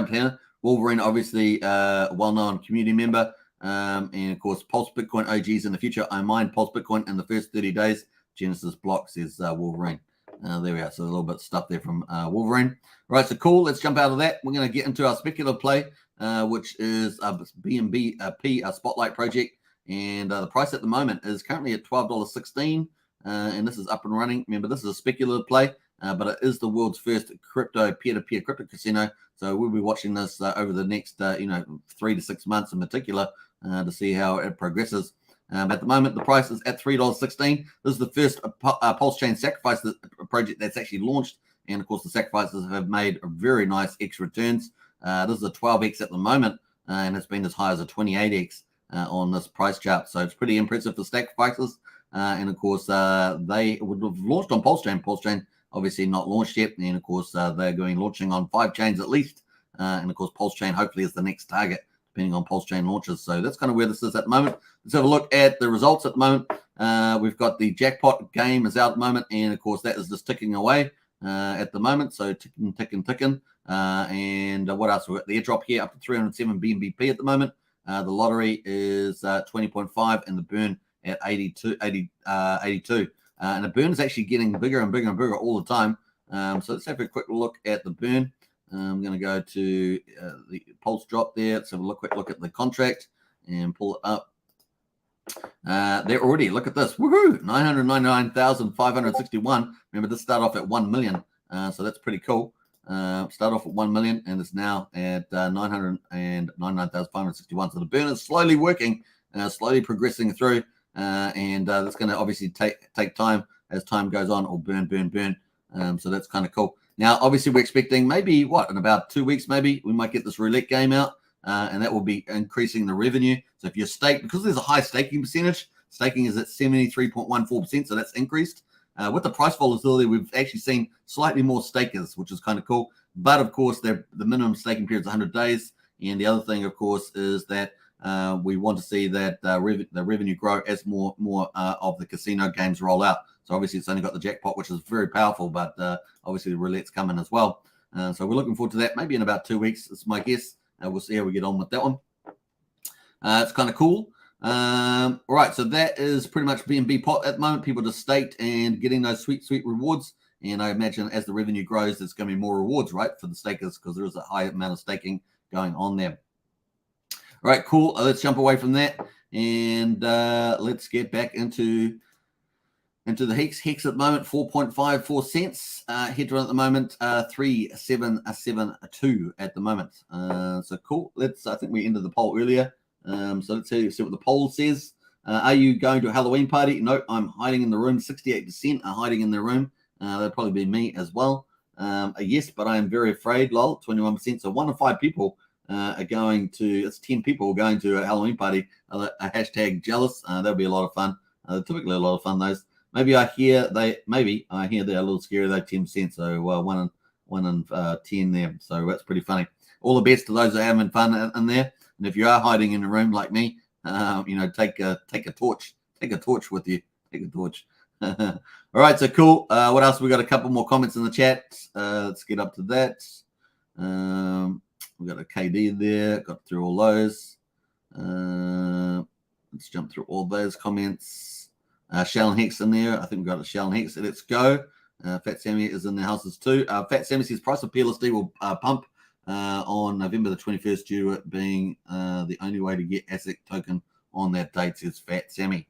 here. Wolverine, obviously, well-known community member. And, of course, Pulse Bitcoin OGs in the future. I mined Pulse Bitcoin in the first 30 days. Genesis block, says Wolverine. There we are. So a little bit of stuff there from Wolverine. Right, so cool. Let's jump out of that. We're going to get into our speculative play, which is BNBP, a Spotlight project. And the price at the moment is currently at $12.16. And this is up and running. Remember, this is a speculative play, but it is the world's first crypto peer-to-peer crypto casino. So we'll be watching this over the next 3 to 6 months in particular to see how it progresses. At the moment, the price is at $3.16. This is the first Pulsechain Sacrifice project that's actually launched. And, of course, the sacrifices have made very nice X returns. This is a 12X at the moment, and it's been as high as a 28X on this price chart. So it's pretty impressive for sacrifices. And, of course, they would have launched on Pulsechain. Pulsechain, obviously, not launched yet. And, of course, they're launching on 5 chains at least. And, of course, Pulsechain hopefully is the next target, depending on Pulsechain launches. So that's kind of where this is at the moment. Let's have a look at the results at the moment. We've got the jackpot game is out at the moment, and of course that is just ticking away at the moment. So ticking. And what else? We've got the airdrop here up to 307 BNBP at the moment. The lottery is 20.5 and the burn at 82. And the burn is actually getting bigger and bigger all the time. So let's have a quick look at the burn. I'm going to go to the pulse drop there. Let's have a quick look at the contract and pull it up. They're already, look at this. Woohoo! 999,561. Remember, this started off at 1 million. So that's pretty cool. Start off at 1 million and it's now at 999,561. So the burn is slowly working, slowly progressing through. And that's going to obviously take time as time goes on, or burn. So that's kind of cool. Now, obviously, we're expecting maybe, in about 2 weeks, maybe, we might get this roulette game out, and that will be increasing the revenue. So if you're staked, because there's a high staking percentage, staking is at 73.14%, so that's increased. With the price volatility, we've actually seen slightly more stakers, which is kind of cool. But, of course, the minimum staking period is 100 days. And the other thing, of course, is that we want to see that the revenue grow as more of the casino games roll out. So obviously it's only got the jackpot, which is very powerful, but obviously the roulette's coming as well. So we're looking forward to that. Maybe in about 2 weeks, it's my guess. We'll see how we get on with that one. It's kind of cool. All right, so that is pretty much BNB pot at the moment. People just staked and getting those sweet rewards. And I imagine as the revenue grows, there's going to be more rewards, right, for the stakers, because there is a high amount of staking going on there. All right, cool. Let's jump away from that and let's get back into the Hex. Hex at the moment, 4.54 cents. Hedron at the moment, 3.772 at the moment. So cool. I think we ended the poll earlier. So let's see what the poll says. Are you going to a Halloween party? No, I'm hiding in the room. 68% are hiding in their room. That'll probably be me as well. Yes, but I am very afraid, lol, 21%. So 1 in 5 people are going to, it's 10 people going to a Halloween party. A hashtag jealous. That'll be a lot of fun. Typically a lot of fun, those. Maybe I hear they're a little scary, though, 10%. So 1 in 10 there. So that's pretty funny. All the best to those that are having fun in there. And if you are hiding in a room like me, take a torch. Take a torch with you. Take a torch. All right, so cool. What else? We got a couple more comments in the chat. Let's get up to that. We got a KD there. Got through all those. Let's jump through all those comments. Shell and Hex in there. I think we got a Shell and Hex. Let's go. Fat Sammy is in the houses too. Fat Sammy says price of PLSD will pump on November the 21st, due to it being the only way to get ASIC token on that date, says Fat Sammy.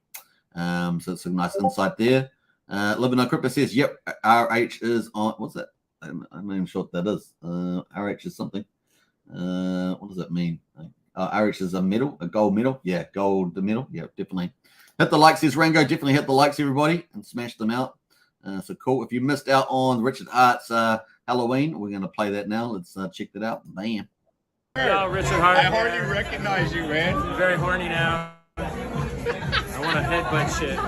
So it's a nice insight there. Living on Crypto says, yep, RH is on. What's that? I'm not even sure what that is. RH is something. What does that mean? RH is a medal, a gold medal. Yeah, gold medal. Yeah, definitely. Hit the likes, says Rango. Definitely hit the likes, everybody, and smash them out. So cool. If you missed out on Richard Hart's Halloween, we're going to play that now. Let's check that out. Bam. Yo, Richard Hart. I hardly recognize you, man. I'm very horny now. I want to headbutt shit.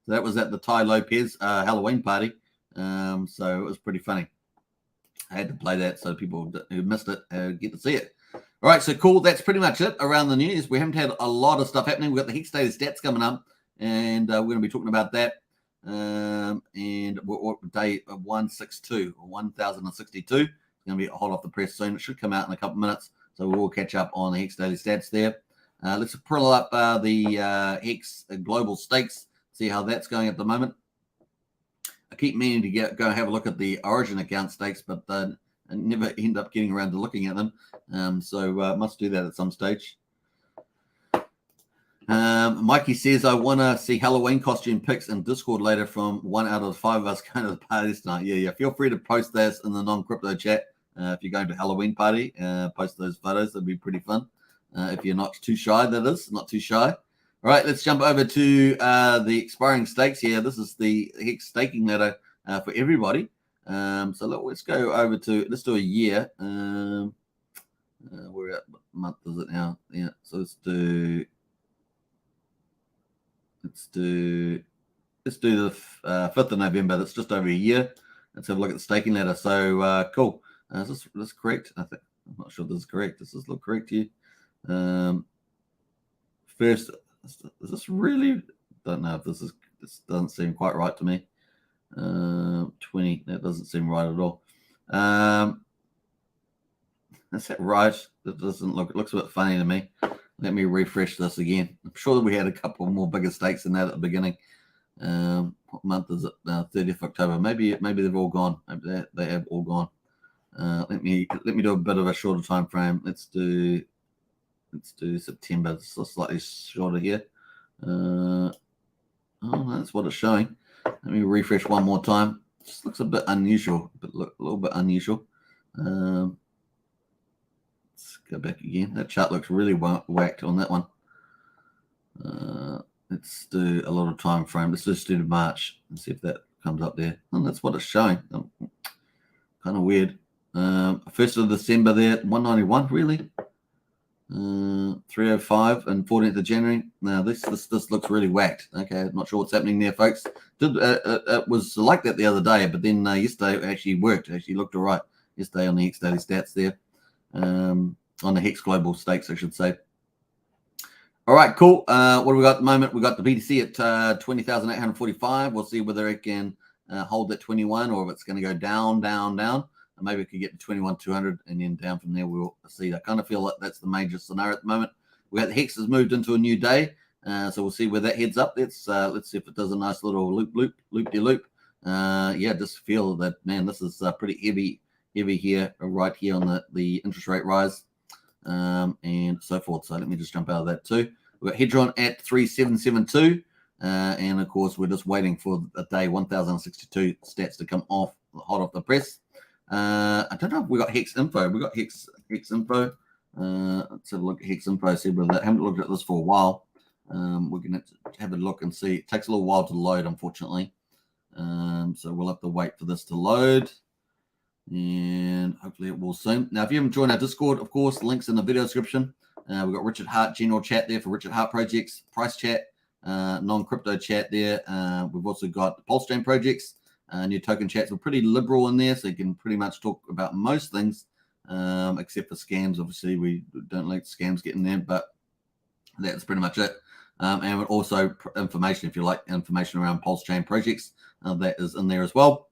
So that was at the Ty Lopez Halloween party. So it was pretty funny. I had to play that so people who missed it get to see it. All right, so cool. That's pretty much it around the news. We haven't had a lot of stuff happening. We've got the Hex Data stats coming up, and we're going to be talking about that. And what day 162 or 1062 is going to be hot off the press soon. It should come out in a couple of minutes, so we'll catch up on the Hex Daily stats there. Let's pull up the Hex global stakes, see how that's going at the moment. keep meaning to go and have a look at the Origin account stakes, but I never end up getting around to looking at them. So must do that at some stage. Mikey says, I want to see Halloween costume pics in Discord later from 1 out of 5 of us going to the parties tonight. Yeah. Feel free to post this in the non-crypto chat. If you're going to a Halloween party, post those photos. That'd be pretty fun. If you're not too shy, that is. Not too shy. All right, let's jump over to the expiring stakes here. This is the Hex staking ladder for everybody. So let's go over to, let's do a year. We're at, what month is it now? Yeah, so let's do the 5th of November. That's just over a year. Let's have a look at the staking ladder. So cool. Is this correct? I'm not sure this is correct. Does this look correct to you? First, is this really? Don't know if this doesn't seem quite right to me. 20. That doesn't seem right at all. Is that right? That doesn't look. It looks a bit funny to me. Let me refresh this again. I'm sure that we had a couple more bigger stakes than that at the beginning. What month is it? 30th October. Maybe they've all gone. Maybe they have all gone. Let me do a bit of a shorter time frame. Let's do September. It's slightly shorter here. Oh, that's what it's showing. Let me refresh one more time. Just looks a bit unusual, a little bit unusual. Let's go back again. That chart looks really whacked on that one. Let's do a lot of time frame. Let's just do March and see if that comes up there. Oh, that's what it's showing. Kind of weird. 1st of December there, 191, really? 305 and 14th of January. Now this looks really whacked. Okay, I'm not sure what's happening there, folks. It was like that the other day, but then yesterday it actually worked. It actually looked all right yesterday on the Hex Daily Stats there. On the Hex Global Stakes, I should say. All right, cool. What do we got at the moment? We got the BTC at 20,845. We'll see whether it can hold at 21 or if it's going to go down. And maybe it could get to 21,200 and then down from there. We'll see. I kind of feel like that's the major scenario at the moment. We got the Hex has moved into a new day, so we'll see where that heads up. Let's see if it does a nice little loop-de-loop. Yeah, just feel that, man, this is pretty heavy here, right here on the interest rate rise, and so forth. So let me just jump out of that too. We've got Hedron at 3772, and of course we're just waiting for a day 1062 stats to come hot off the press. I don't know if we got Hex info. We got Hex info. Let's have a look at Hex info. See whether that. Haven't looked at this for a while. We're gonna have a look and see. It takes a little while to load, unfortunately. So we'll have to wait for this to load, and hopefully it will soon. Now, if you haven't joined our Discord, of course, links in the video description. We've got Richard Hart general chat there for Richard Hart projects, price chat, non-crypto chat there. We've also got the Pulsechain projects. New token chats are pretty liberal in there, so you can pretty much talk about most things, except for scams. Obviously, we don't like scams getting there, but that's pretty much it. And also information, if you like information around Pulsechain projects, that is in there as well.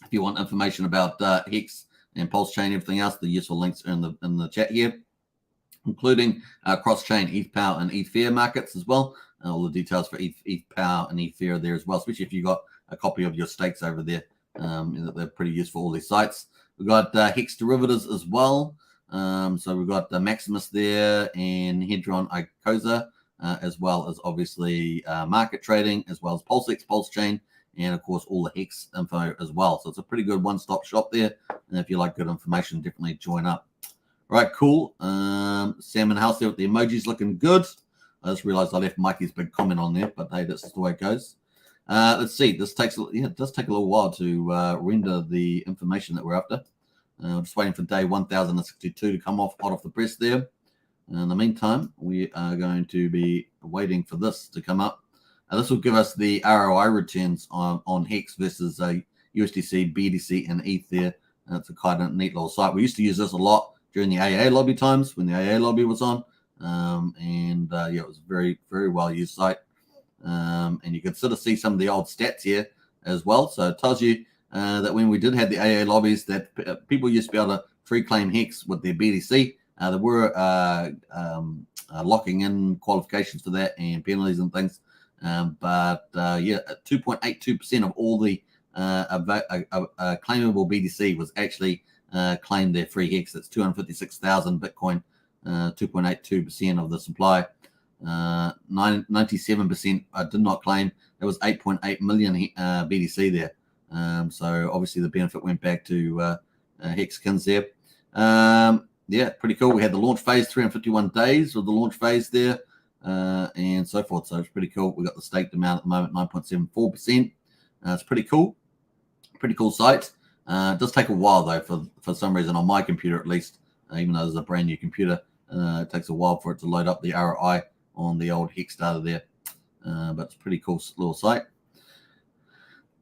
If you want information about Hex and Pulsechain, everything else, the useful links are in the chat here, including cross-chain ETH-POW and ETH-FAIR markets as well. All the details for ETH-POW and ETH-FAIR there as well, especially if you got a copy of your stakes over there. They're pretty useful, all these sites. We've got Hex derivatives as well. So we've got Maximus there and Hedron Icosa, as well as obviously market trading, as well as Pulsex, Pulsechain, and of course all the Hex info as well. So it's a pretty good one-stop shop there. And if you like good information, definitely join up. All right, cool. Salmon House there with the emojis looking good. I just realized I left Mikey's big comment on there, but hey, that's the way it goes. Let's see. This takes it does take a little while to render the information that we're after. Just waiting for day 1062 to come hot off the press there. In the meantime, we are going to be waiting for this to come up. This will give us the ROI returns on Hex versus USDC, BDC, and ETH there. It's a kind of neat little site. We used to use this a lot during the AA lobby times when the AA lobby was on. Yeah, it was a very, very well used site. And you can sort of see some of the old stats here as well. So it tells you that when we did have the AA lobbies, that people used to be able to free claim Hex with their BDC. There were locking in qualifications for that and penalties and things. Yeah, 2.82% of all the a claimable BTC was actually claimed their free Hex. That's 256,000 Bitcoin, 2.82% of the supply. 97% did not claim. There was 8.8 million BTC there. So obviously the benefit went back to Hexkins there. Yeah, pretty cool. We had the launch phase, 351 days of the launch phase there, and so forth. So it's pretty cool. We got the staked amount at the moment, 9.74%. It's pretty cool. Pretty cool site. It does take a while though, for some reason on my computer at least, even though this is a brand new computer, it takes a while for it to load up the ROI on the old Hex data there. But it's a pretty cool little site.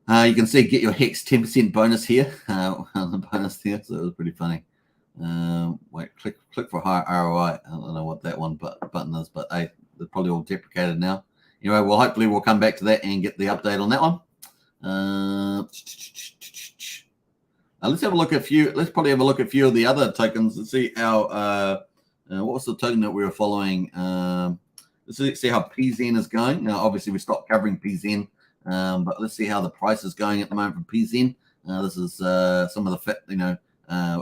You can see get your Hex 10% bonus here on the bonus there, so it was pretty funny. Wait, click for higher ROI. I don't know what that one button is, but hey, they're probably all deprecated now. Anyway, well, hopefully we'll come back to that and get the update on that one. Let's have a look at a few. Let's probably have a look at a few of the other tokens and see how. What was the token that we were following? Let's see how PZen is going. Now, obviously, we stopped covering PZen, but let's see how the price is going at the moment for PZen. This is some of the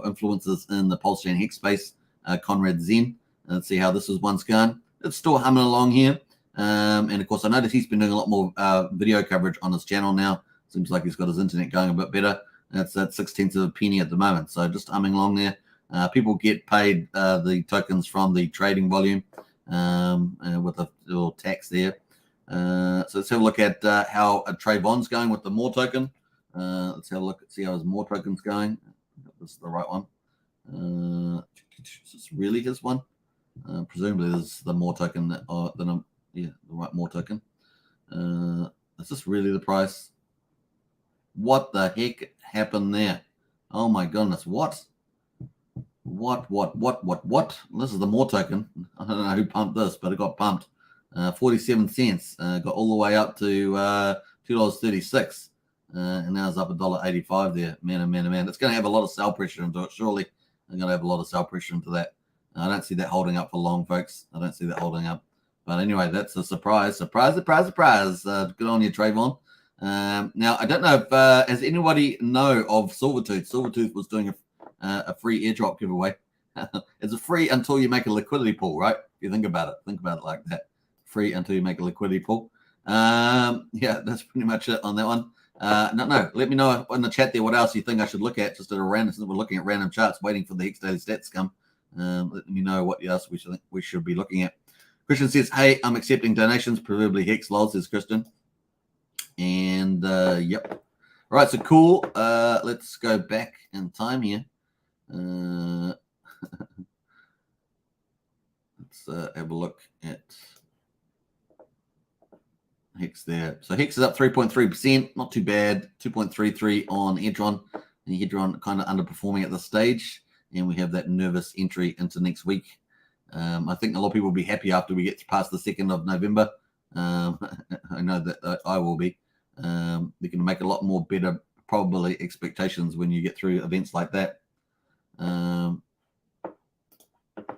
influences in the Pulsechain Hex space. Conrad Zen. Let's see how this is once going. It's still humming along here. And of course, I noticed he's been doing a lot more video coverage on his channel now. Seems like he's got his internet going a bit better. That's at 0.6 of a penny at the moment. So just humming along there. People get paid the tokens from the trading volume with a little tax there. So let's have a look at how a Trayvon's going with the More token. Let's have a look, see how his More token's going. This is the right one. Is this really his one? Presumably this is the More token the right More token. Is this really the price? What the heck happened there? Oh my goodness, what? What? This is the More token. I don't know who pumped this, but it got pumped. 47 cents. Got all the way up to $2.36. And now it's up $1.85 there. Man. It's going to have a lot of sell pressure into it, surely. They're going to have a lot of sell pressure into that. I don't see that holding up for long, folks. I don't see that holding up. But anyway, that's a surprise. Good on you, Trayvon. Now, I don't know if has anybody know of Silvertooth. Silvertooth was doing a free airdrop giveaway. It's a free until you make a liquidity pool, right? If you think about it like that. Free until you make a liquidity pool. Yeah, that's pretty much it on that one. No. Let me know in the chat there what else you think I should look at. Just at a random, since we're looking at random charts, waiting for the Hex daily stats to come. Let me know what else we should be looking at. Christian says, "Hey, I'm accepting donations, preferably Hex lol," says Christian. And yep. All right, so cool. Let's go back in time here. Let's have a look at Hex there. So Hex is up 3.3%, not too bad. 2.33 on Hedron. And Hedron kind of underperforming at this stage. And we have that nervous entry into next week. I think a lot of people will be happy after we get past the 2nd of November. I know that I will be. They can make a lot more better probability expectations when you get through events like that.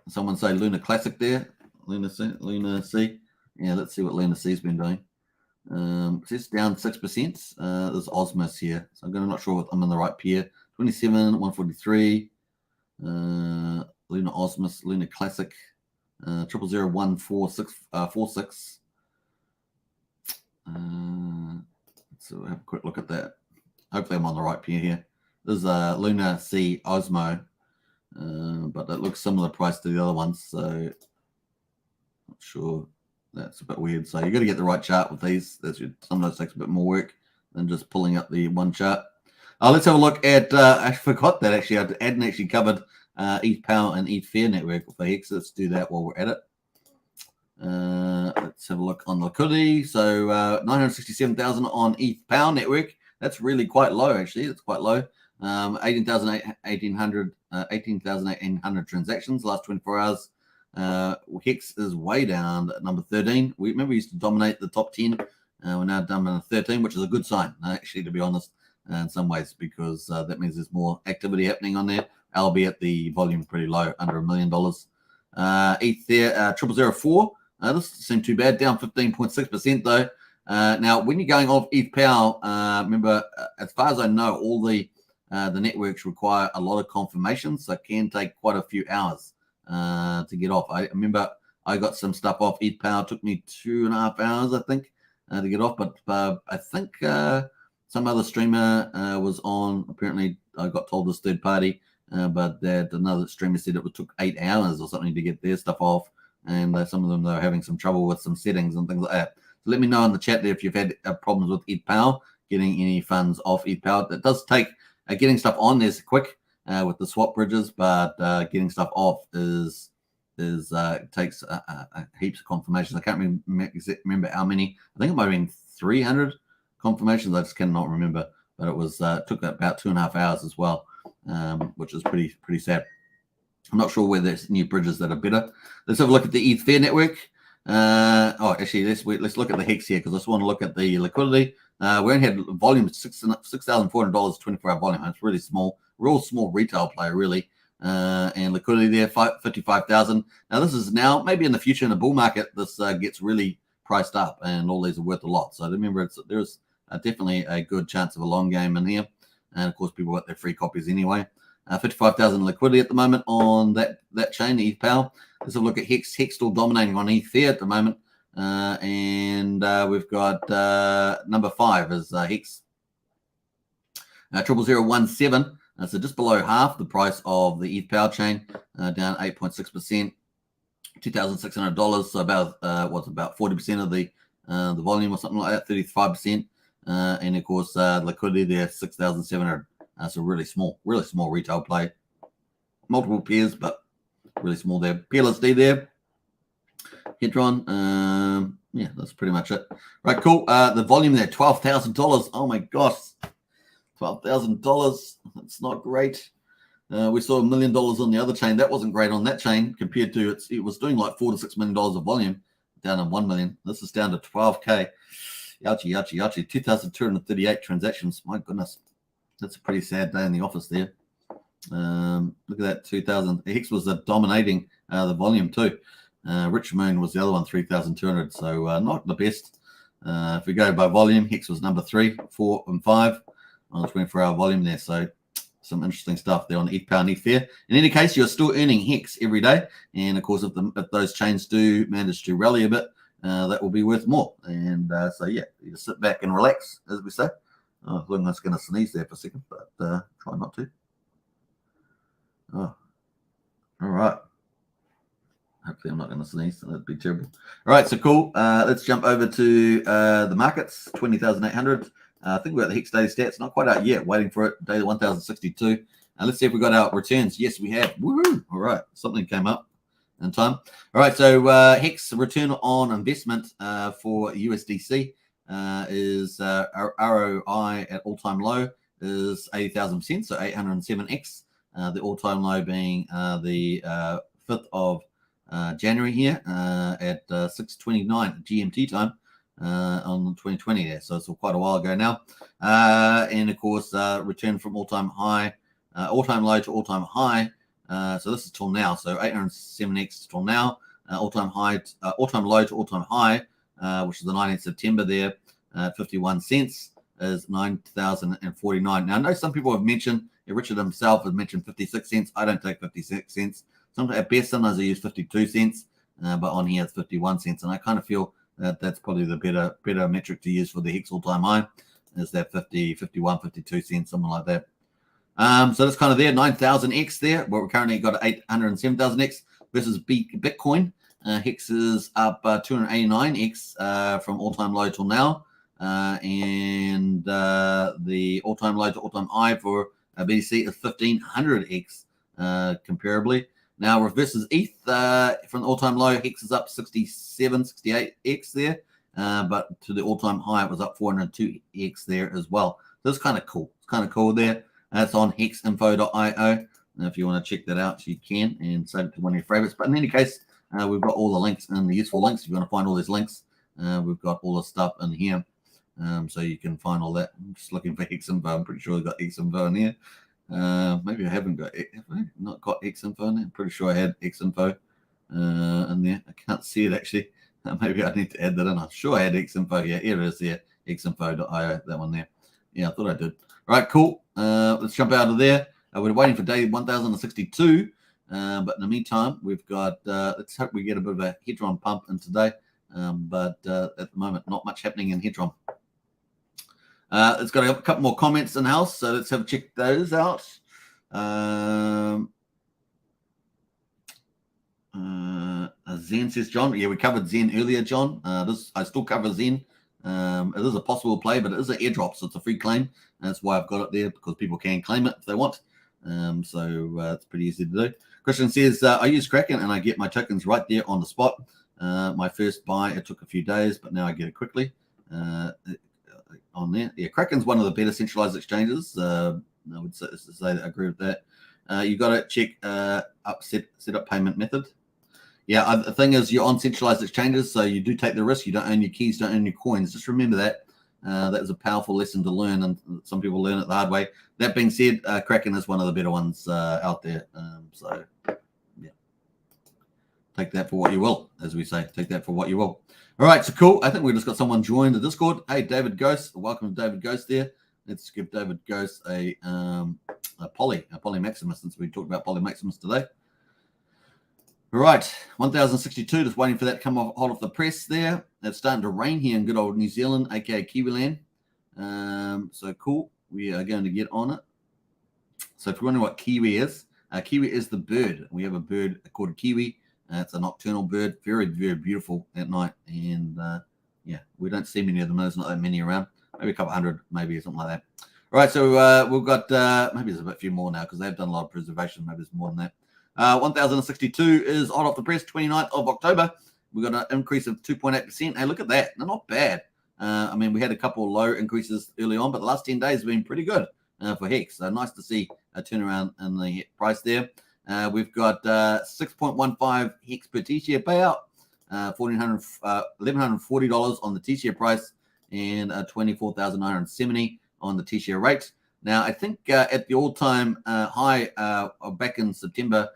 Someone say Luna Classic there. Luna C. Yeah, let's see what Luna C's been doing. It's down 6%. There's Osmos here. So I'm not sure if I'm in the right pair. 27, 143. Luna Osmos, Luna Classic, 0001446. So have a quick look at that. Hopefully I'm on the right pair here. There's Luna C Osmo, but it looks similar price to the other ones, so not sure. That's a bit weird. So you got to get the right chart with these. Sometimes takes a bit more work than just pulling up the one chart. Let's have a look at. I forgot that actually. I hadn't actually covered ETH Power and ETH Fair network for Hex. Let's do that while we're at it. Let's have a look on liquidity. So 967,000 on ETH Power network. That's really quite low, actually. It's quite low. 18,800 transactions last 24 hours. Hex is way down at number 13. We remember we used to dominate the top 10. We're now down at 13, which is a good sign, actually, to be honest, in some ways, because that means there's more activity happening on there, albeit the volume pretty low, under $1 million. ETH there, 0004. This doesn't seem too bad, down 15.6% though. Now, when you're going off ETH Pal, remember, as far as I know, all the networks require a lot of confirmations, so it can take quite a few hours to get off. I remember I got some stuff off ETH Pal. It took me 2.5 hours, I think, to get off. But I think some other streamer was on. Apparently, I got told this third party, but that another streamer said it took 8 hours or something to get their stuff off. And some of them are having some trouble with some settings and things like that. So let me know in the chat there if you've had problems with ETH Pal, getting any funds off ETH Pal. It does take getting stuff on there's quick with the swap bridges, but getting stuff off takes heaps of confirmations. I can't remember how many. I think it might have been 300 confirmations. I just cannot remember, but it was took about 2.5 hours as well, which is pretty sad. I'm not sure whether there's new bridges that are better. Let's have a look at the ETH Fair network. Actually, let's look at the Hex here because I just want to look at the liquidity. We only had volume $6,400, 24-hour volume. It's really small, real small retail player, really. And liquidity there, 55,000. Now, this is now, maybe in the future in a bull market, this gets really priced up and all these are worth a lot. So remember, there's definitely a good chance of a long game in here. And of course, people got their free copies anyway. 55,000 liquidity at the moment on that chain, ETH Pal. Let's have a look at Hex. Hex still dominating on ETH Fair at the moment. And we've got number 5 is Hex. 00017. So just below half the price of the ETH Pal chain, down 8.6%, $2,600. So about about 40% of the volume or something like that, 35%. And of course, liquidity there, 6,700. So really small retail play. Multiple pairs, but really small there. PLSD there. Hedron. Yeah, that's pretty much it. Right, cool. The volume there, $12,000. Oh my gosh. $12,000. That's not great. We saw $1 million on the other chain. That wasn't great on that chain compared to it was doing like $4 to $6 million of volume, down to 1 million. This is down to 12K. Ouchie. 2,238 transactions. My goodness. That's a pretty sad day in the office there. Look at that, 2,000. Hex was dominating the volume too. Rich Moon was the other one, 3,200. So not the best. If we go by volume, Hex was number 3, 4, and 5 on the 24-hour volume there. So some interesting stuff there on ETH Pal and ETH Fair. In any case, you're still earning Hex every day. And of course, if those chains do manage to rally a bit, that will be worth more. And so yeah, you just sit back and relax, as we say. Oh, I was going to sneeze there for a second, but try not to. Oh, all right. Hopefully I'm not going to sneeze. That'd be terrible. All right, so cool. Let's jump over to the markets, 20,800. I think we've got the Hex daily stats. Not quite out yet. Waiting for it. Day 1,062. Let's see if we got our returns. Yes, we have. Woohoo! All right. Something came up in time. All right, so Hex return on investment for USDC is ROI at all-time low is 80,000%, so 807x. The all-time low being the 5th of January here at 6:29 GMT time on 2020 there. So it's quite a while ago now. And of course, return from all-time high, all-time low to all-time high. So this is till now. So 807x till now. All-time high, all-time low to all-time high, which is the 19th September there. 51 cents is 9,049. Now, I know some people have mentioned, Richard himself has mentioned 56 cents. I don't take 56 cents. At best, sometimes I use 52 cents, but on here it's 51 cents. And I kind of feel that that's probably the better metric to use for the Hex all-time high, is that 50, 51, 52 cents, something like that. So that's kind of there, 9,000x there. Well, we're currently got 807,000x versus Bitcoin. Hex is up 289x from all-time low till now. And the all-time low to all-time high for BTC is 1,500x comparably. Now, versus ETH, from the all-time low, Hex is up 67, 68x there. But to the all-time high, it was up 402x there as well. So it's kind of cool. It's kind of cool there. That's on hexinfo.io. And if you want to check that out, you can and save it to one of your favorites. But in any case, we've got all the links and the useful links. If you want to find all these links, we've got all the stuff in here. So you can find all that. I'm just looking for Hex info. I'm pretty sure I've got Hex info in here. Maybe I haven't got not got Hex info in there. I'm pretty sure I had Hex info in there. I can't see it actually. Maybe I need to add that in. I'm sure I had Xinfo here. Here it is there. Xinfo.io, that one there. Yeah, I thought I did. All right, cool. Let's jump out of there. We're waiting for day 1062. But in the meantime, we've got, let's hope we get a bit of a Hedron pump in today. But at the moment, not much happening in Hedron. It's got a couple more comments in house, so let's have check those out. Zen says, John, yeah, we covered Zen earlier, John. I still cover Zen. It is a possible play, but it is an airdrop, so it's a free claim. That's why I've got it there, because people can claim it if they want. So it's pretty easy to do. Christian says, I use Kraken and I get my tokens right there on the spot. My first buy, it took a few days, but now I get it quickly on there. Yeah, Kraken's one of the better centralized exchanges. I would say that I agree with that. You got to check set up payment method. Yeah, the thing is, you're on centralized exchanges, so you do take the risk. You don't own your keys, don't own your coins. Just remember that. That is a powerful lesson to learn, and some people learn it the hard way. That being said, Kraken is one of the better ones out there. So, yeah, take that for what you will, as we say. Take that for what you will. All right, so cool. I think we just got someone join the Discord. Hey, David Ghost. Welcome to David Ghost there. Let's give David Ghost a Polymaximus, since we talked about Polymaximus today. All right, 1062, just waiting for that to come hot off the press there. It's starting to rain here in good old New Zealand, aka Kiwi land. So cool. We are going to get on it. So if you're wondering what Kiwi is the bird. We have a bird called a Kiwi. It's a nocturnal bird, very, very beautiful at night. And yeah, we don't see many of them. There's not that many around. Maybe a couple hundred, maybe something like that. All right, so we've got, maybe there's a few more now because they've done a lot of preservation. Maybe there's more than that. 1062 is hot off the press, 29th of October. We've got an increase of 2.8%. Hey, look at that. They're not bad. I mean, we had a couple of low increases early on, but the last 10 days have been pretty good for Hex. So nice to see a turnaround in the price there. We've got 6.15 Hex per T-share payout, $1,140 on the T-share price, and 24,970 on the T-share rate. Now, I think at the all-time high back in September,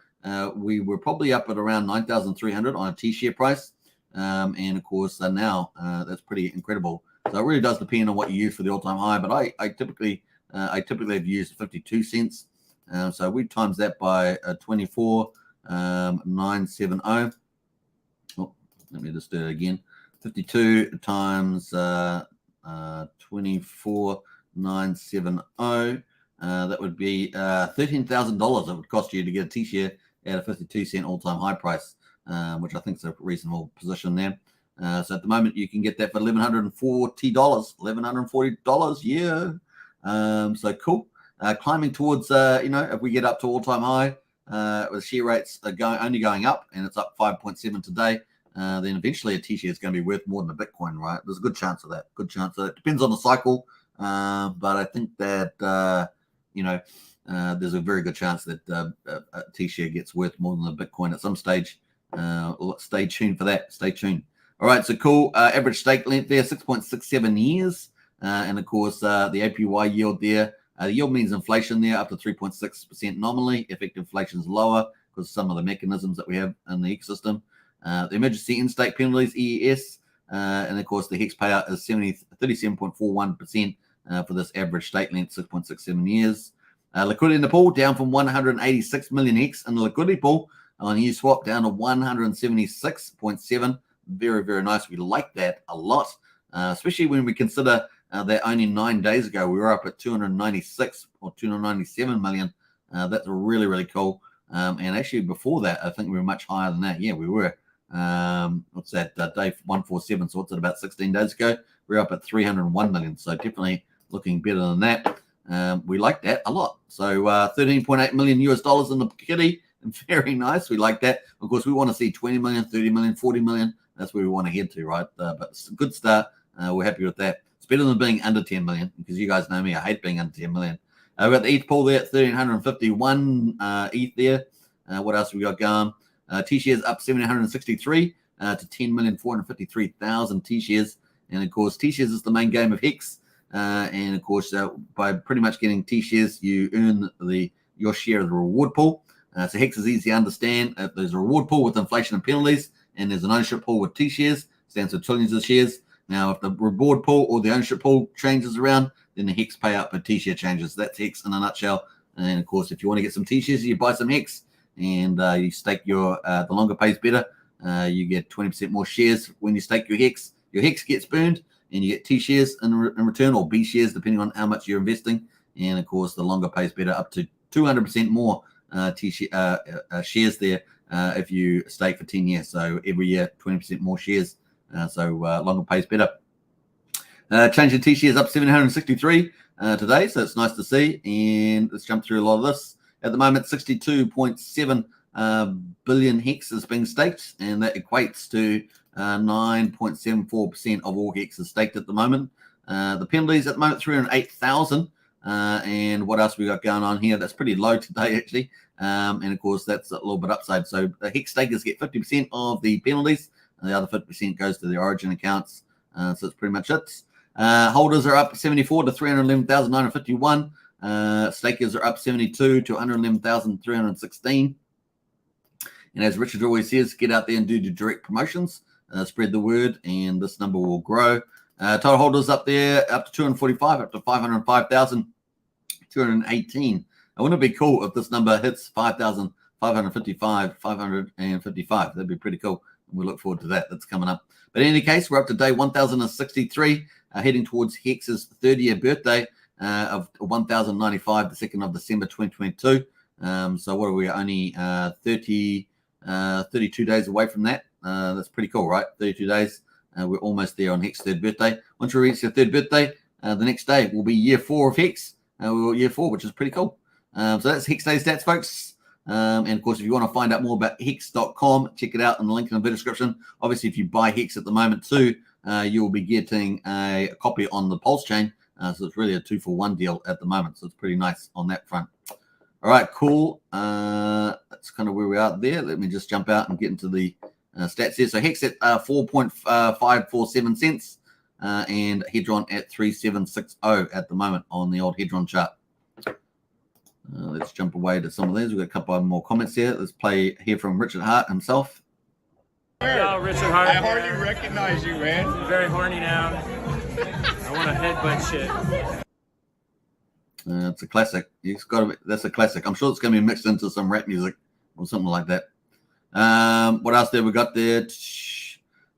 we were probably up at around 9,300 on a T-share price. And of course, now that's pretty incredible. So it really does depend on what you use for the all-time high. But I typically have used 52 cents. So we times that by 24,970. Oh, let me just do it again. 52 times 24,970. That would be $13,000 it would cost you to get a T-share at a 52-cent all-time high price, which I think is a reasonable position there. So at the moment, you can get that for $1,140. $1,140, yeah. So cool. Climbing towards, if we get up to all-time high, with share rates are only going up, and it's up 5.7 today, then eventually a T-share is going to be worth more than a Bitcoin, right? There's a good chance of that. Good chance of it. Depends on the cycle, but I think that, there's a very good chance that a T-share gets worth more than a Bitcoin at some stage. Stay tuned for that. Stay tuned. All right, so cool. Average stake length there, 6.67 years. And of course, the APY yield there. The yield means inflation there, up to 3.6% nominally. Effective inflation is lower because of some of the mechanisms that we have in the ecosystem. The emergency in-stake penalties, EES, and of course the Hex payout is 37.41% for this average stake length, 6.67 years. Liquidity in the pool down from 186 million Hex in the liquidity pool on Uniswap down to 176.7. Very, very nice. We like that a lot, especially when we consider that only 9 days ago we were up at 296 or 297 million. That's really, really cool. And actually before that, I think we were much higher than that. Yeah, we were. What's that? Day 147. So what's it, about 16 days ago? We're up at 301 million. So definitely looking better than that. We like that a lot. So $13.8 million in the kitty. Very nice. We like that. Of course, we want to see 20 million, 30 million, 40 million. That's where we want to head to, right? But it's a good start. We're happy with that. It's better than being under 10 million, because you guys know me. I hate being under 10 million. We've got the ETH pool there at 1,351 ETH there. What else have we got going? T-shares up 763 to 10,453,000 T-shares. And of course, T-shares is the main game of Hex. And of course, by pretty much getting T-shares, you earn your share of the reward pool. So Hex is easy to understand. There's a reward pool with inflation and penalties, and there's an ownership pool with T-shares. stands for trillions of shares. Now, if the reward pool or the ownership pool changes around, then the Hex payout per T-share changes. That's Hex in a nutshell. And of course, if you want to get some T-shares, you buy some Hex and you stake your, the longer pays better. You get 20% more shares when you stake your Hex. Your Hex gets burned and you get T-shares in return, or B shares, depending on how much you're investing. And of course, the longer pays better, up to 200% more shares there if you stake for 10 years. So every year, 20% more shares. So longer pays better. Change the T-shares up 763 today, so it's nice to see. And let's jump through a lot of this. At the moment, 62.7 billion Hex is being staked, and that equates to 9.74% of all Hex is staked at the moment. The penalties at the moment, 308,000. And what else we got going on here? That's pretty low today, actually. And of course, that's a little bit upside. So the Hex stakers get 50% of the penalties, and the other 50% goes to the origin accounts. So that's pretty much it. Holders are up 74 to 311,951. Stakers are up 72 to 111,316. And as Richard always says, get out there and do the direct promotions, spread the word, and this number will grow. Total holders up there, up to 245, up to 505,218. Wouldn't it be cool if this number hits 5,555? That'd be pretty cool. We look forward to that. That's coming up. But in any case, we're up to day 1,063, heading towards Hex's 30-year birthday of 1,095, the 2nd of December 2022. So what are we? Only 32 days away from that. That's pretty cool, right? 32 days. We're almost there on Hex's 3rd birthday. Once we reach your 3rd birthday, the next day will be year 4 of Hex. We're year 4, which is pretty cool. So that's Hex Day stats, folks. And of course, if you want to find out more about hex.com, check it out in the link in the video description. Obviously, if you buy Hex at the moment too, you will be getting a copy on the Pulsechain. So it's really a 2-for-1 deal at the moment. So it's pretty nice on that front. All right, cool. That's kind of where we are there. Let me just jump out and get into the stats here. So Hex at 4.547 cents and Hedron at 3760 at the moment on the old Hedron chart. Let's jump away to some of these. We've got a couple of more comments here. Let's hear from Richard Hart himself. Yo, Richard Hart. I hardly recognize you, man. I'm very horny now. I want to headbutt shit. It's a classic. That's a classic. I'm sure it's going to be mixed into some rap music or something like that. What else there we got there?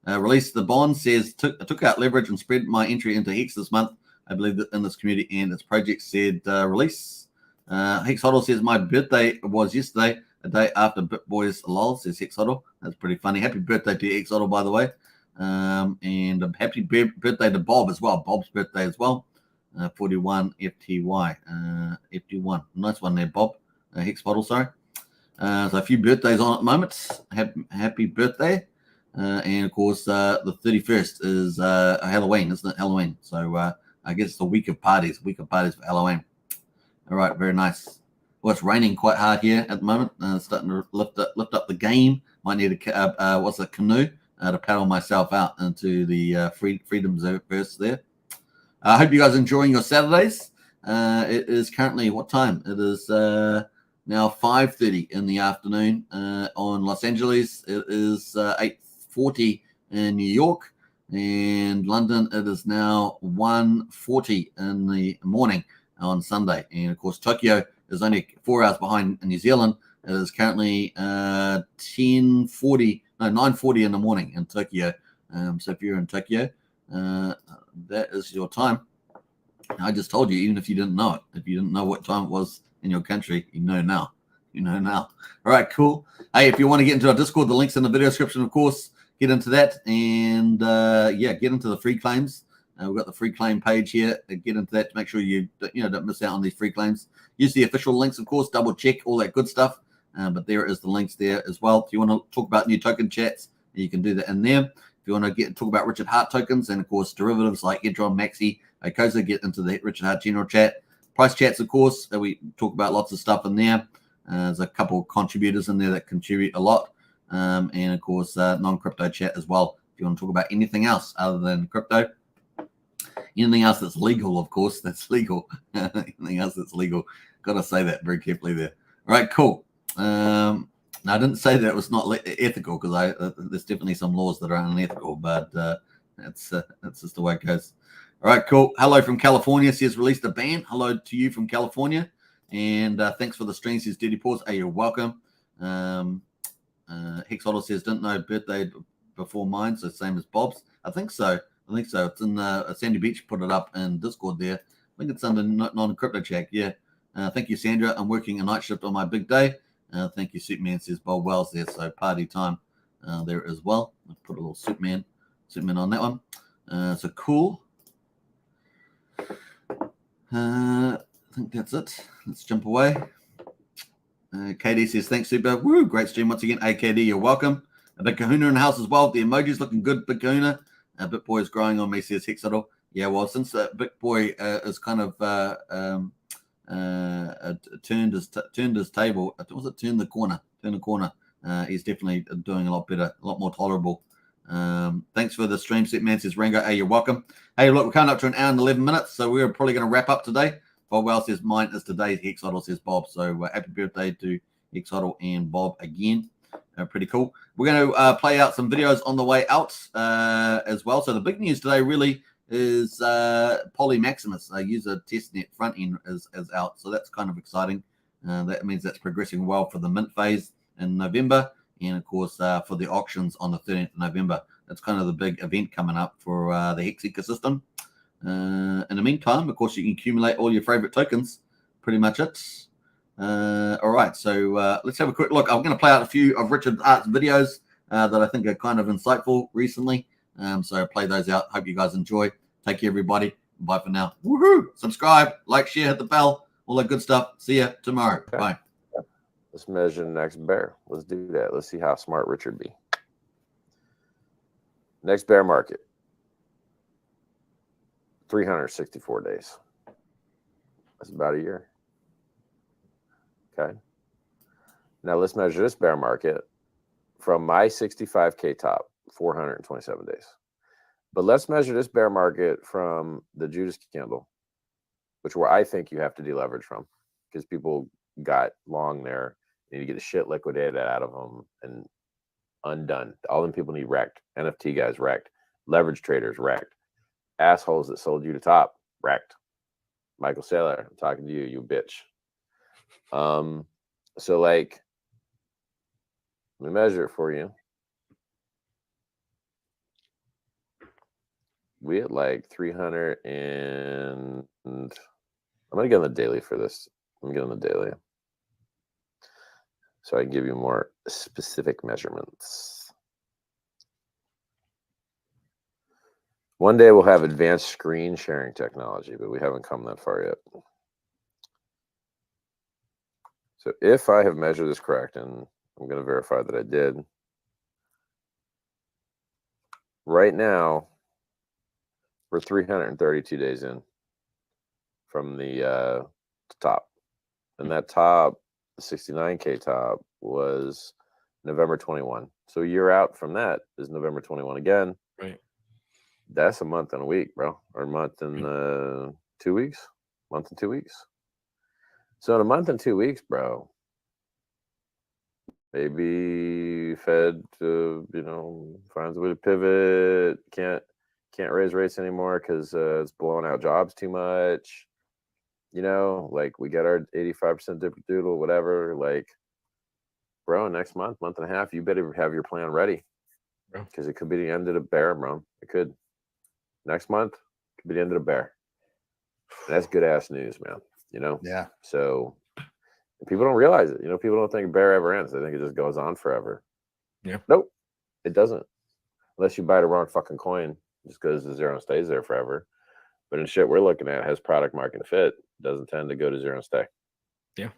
Release the bond says took out leverage and spread my entry into Hex this month. I believe that in this community and its project said release. Hex Huddle says my birthday was yesterday, a day after BitBoys lol, says Hex Huddle. That's pretty funny. Happy birthday to Hex Huddle, by the way. And a happy birthday to Bob as well. Bob's birthday as well. 41 FTY. FT1. Nice one there, Bob. Hex Huddle, sorry. So a few birthdays on at the moment. Happy birthday. And of course, the 31st is Halloween, isn't it? Halloween. So I guess it's a week of parties for Halloween. All right, very nice. Well, it's raining quite hard here at the moment. Starting to lift up the game. Might need a canoe to paddle myself out into the freedom verse there. I hope you guys are enjoying your Saturdays. It is currently what time? It is now 5:30 in the afternoon on Los Angeles. It is 8:40 in New York, and London. It is now 1:40 in the morning on Sunday. And of course, Tokyo is only 4 hours behind New Zealand. It is currently 9:40 in the morning in Tokyo. So if you're in Tokyo, that is your time. I just told you, even if you didn't know it, if you didn't know what time it was in your country, you know now. All right, cool. Hey, if you want to get into our Discord, the link's in the video description, of course. Get into that and get into the free claims. We've got the free claim page here. Get into that to make sure you don't miss out on these free claims. Use the official links, of course. Double check all that good stuff. But there is the links there as well. If you want to talk about new token chats, you can do that in there. If you want to talk about Richard Hart tokens and, of course, derivatives like Hedron, Maxi, Koza, get into the Richard Hart general chat. Price chats, of course, we talk about lots of stuff in there. There's a couple of contributors in there that contribute a lot. And, of course, non-crypto chat as well. If you want to talk about anything else other than crypto. Anything else that's legal, of course, that's legal. Anything else that's legal. Got to say that very carefully there. All right, cool. Now, I didn't say that it was not ethical, because there's definitely some laws that are unethical, but that's just the way it goes. All right, cool. Hello from California says released a ban. Hello to you from California, and thanks for the stream says Dirty Paws. Hey, you're welcome. Hex says didn't know birthday before mine, so same as Bob's. I think so. It's in Sandy Beach. Put it up in Discord there. I think it's under non-crypto check. Yeah. Thank you, Sandra. I'm working a night shift on my big day. Thank you, Superman says Bob Wells there. So party time there as well. I'll put a little Superman on that one. So cool. I think that's it. Let's jump away. KD says thanks, Super. Woo, great stream once again. AKD, you're welcome. A Big Kahuna in the house as well. The emoji's looking good, Big Kahuna. BitBoy is growing on me, says Hexodle. Yeah, well, since BitBoy is kind of turned his table, was it turn the corner? He's definitely doing a lot better, a lot more tolerable. Thanks for the stream, Setman says Rango. Hey, you're welcome. Hey, look, we're coming up to an hour and 11 minutes, so we're probably going to wrap up today. Bob Wells says mine is today's Hexodle, says Bob. So happy birthday to Hexodle and Bob again. Pretty cool. We're going to play out some videos on the way out as well. So the big news today really is Polymaximus, a user testnet front end is out. So that's kind of exciting. That means that's progressing well for the mint phase in November. And of course, for the auctions on the 13th of November. That's kind of the big event coming up for the Hex ecosystem. In the meantime, of course, you can accumulate all your favorite tokens. Pretty much it. All right, so let's have a quick look. I'm going to play out a few of Richard Hart's videos that I think are kind of insightful recently. So play those out. Hope you guys enjoy. Take care, everybody. Bye for now. Woohoo! Subscribe, like, share, hit the bell, all that good stuff. See you tomorrow. Okay. Bye. Let's measure the next bear. Let's do that. Let's see how smart Richard be. Next bear market. 364 days. That's about a year. Okay. Now let's measure this bear market from my 65K top, 427 days. But let's measure this bear market from the Judas candle, which where I think you have to deleverage from, because people got long there. You need to get the shit liquidated out of them and undone. All them people need wrecked. NFT guys wrecked. Leverage traders wrecked. Assholes that sold you to top wrecked. Michael Saylor, I'm talking to you, you bitch. So like, let me measure it for you. We had like 300 and I'm gonna get on the daily for this. Let me get on the daily so I can give you more specific measurements. One day we'll have advanced screen sharing technology, but we haven't come that far yet. So if I have measured this correct, and I'm going to verify that I did, right now we're 332 days in from the top. And that top, the 69K top, was November 21. So a year out from that is November 21 again. Right. That's a month and a week, bro. Or a month and 2 weeks. Month and 2 weeks. So in a month and 2 weeks, bro, maybe Fed, finds a way to pivot. Can't raise rates anymore because it's blowing out jobs too much. Like we get our 85% dipper doodle, whatever. Like, bro, next month and a half, you better have your plan ready, because it could be the end of the bear, bro. It could. Next month could be the end of the bear. That's good ass news, man. Yeah. So people don't realize it. People don't think bear ever ends. They think it just goes on forever. Yeah. Nope, it doesn't. Unless you buy the wrong fucking coin, just because the zero stays there forever. But in shit we're looking at has product market fit, doesn't tend to go to zero and stay. Yeah.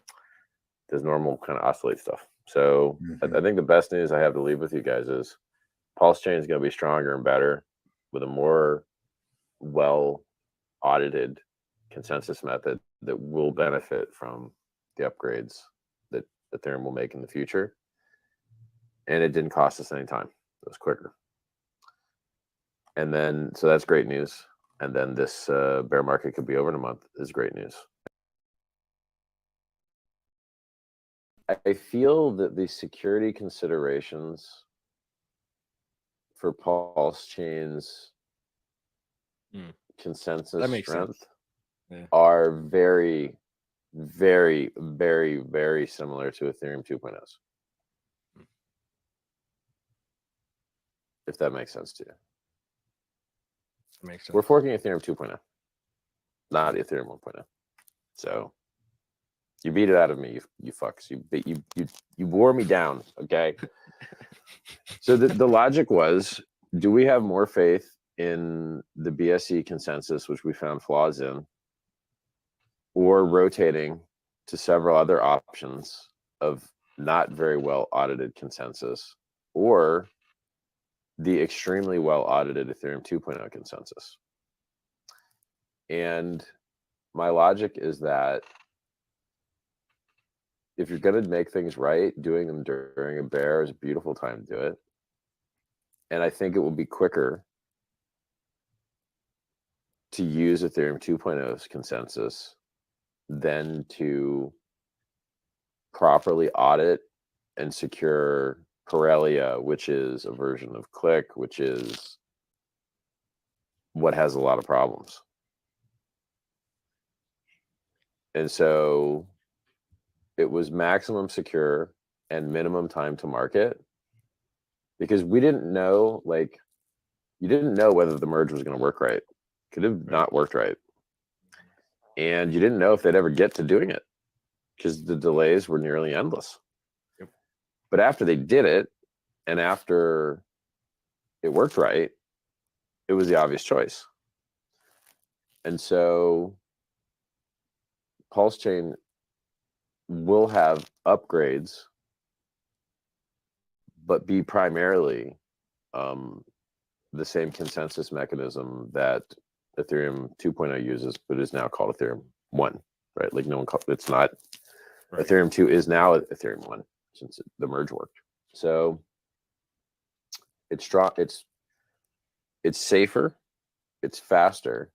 There's normal kind of oscillate stuff. So I think the best news I have to leave with you guys is Pulsechain is going to be stronger and better with a more well audited consensus method that will benefit from the upgrades that Ethereum will make in the future. And it didn't cost us any time. It was quicker. And then, so that's great news. And then this bear market could be over in a month is great news. I feel that the security considerations for Pulsechain's consensus strength are very, very, very, very similar to Ethereum 2.0's. If that makes sense to you. Makes sense. We're forking Ethereum 2.0, not Ethereum 1.0. So you beat it out of me, you fucks. You wore me down, okay? So the logic was, do we have more faith in the BSC consensus, which we found flaws in, or rotating to several other options of not very well audited consensus, or the extremely well audited Ethereum 2.0 consensus? And my logic is that if you're going to make things right, doing them during a bear is a beautiful time to do it. And I think it will be quicker to use Ethereum 2.0's consensus than to properly audit and secure Corellia, which is a version of Click, which is what has a lot of problems. And so it was maximum secure and minimum time to market, because we didn't know, like, you didn't know whether the merge was going to work right. Could have not worked right. And you didn't know if they'd ever get to doing it because the delays were nearly endless. Yep. But after they did it, and after it worked right, it was the obvious choice. And so Pulsechain will have upgrades, but be primarily the same consensus mechanism that Ethereum 2.0 uses, but is now called Ethereum 1, right? Like, no one called it's not. Right. Ethereum 2 is now Ethereum 1 since the merge worked. So it's strong. It's safer, it's faster,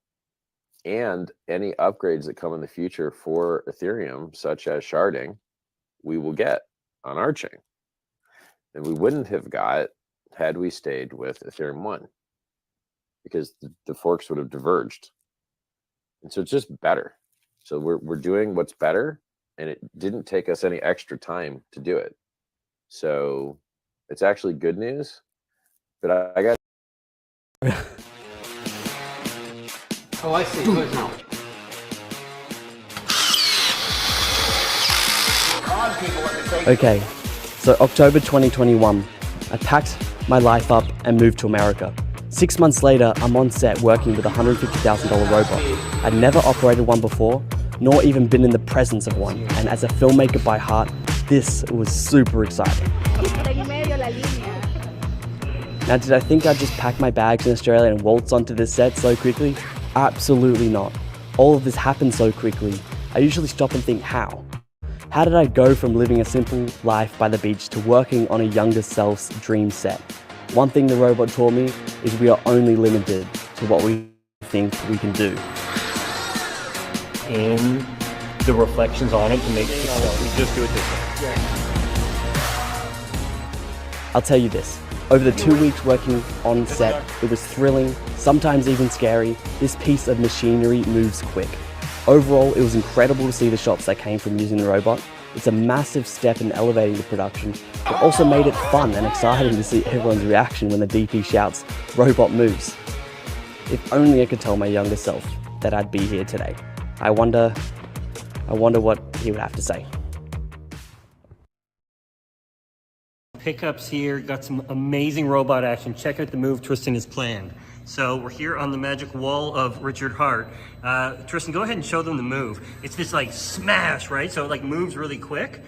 and any upgrades that come in the future for Ethereum, such as sharding, we will get on our chain. And we wouldn't have got had we stayed with Ethereum 1, because the forks would have diverged. And so it's just better. So we're doing what's better, and it didn't take us any extra time to do it. So it's actually good news. But I got. Oh, I see. Okay, so October 2021, I packed my life up and moved to America. 6 months later, I'm on set working with a $150,000 robot. I'd never operated one before, nor even been in the presence of one. And as a filmmaker by heart, this was super exciting. Now, did I think I'd just pack my bags in Australia and waltz onto this set so quickly? Absolutely not. All of this happened so quickly. I usually stop and think, how? How did I go from living a simple life by the beach to working on a younger self's dream set? One thing the robot taught me is we are only limited to what we think we can do. In the reflections on it to make it just do it this way. I'll tell you this. Over the 2 weeks working on set, it was thrilling, sometimes even scary. This piece of machinery moves quick. Overall, it was incredible to see the shots that came from using the robot. It's a massive step in elevating the production, but also made it fun and exciting to see everyone's reaction when the DP shouts, "Robot moves." If only I could tell my younger self that I'd be here today. I wonder what he would have to say. Pickups here, got some amazing robot action. Check out the move Tristan has planned. So we're here on the magic wall of Richard Hart. Tristan, go ahead and show them the move. It's this like smash, right? So it like moves really quick,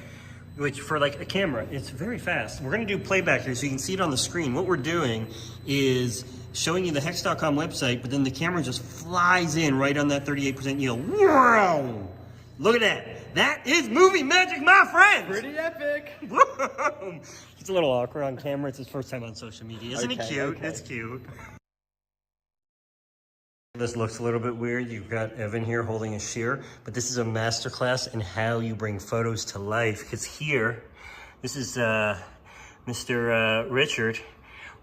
which for like a camera, it's very fast. We're gonna do playback here so you can see it on the screen. What we're doing is showing you the Hex.com website, but then the camera just flies in right on that 38% yield. Wow! Look at that. That is movie magic, my friends! Pretty epic. It's a little awkward on camera. It's his first time on social media. Isn't it cute? Okay. It's cute. This looks a little bit weird. You've got Evan here holding a shear, but this is a masterclass in how you bring photos to life. Because here, this is Mr. Richard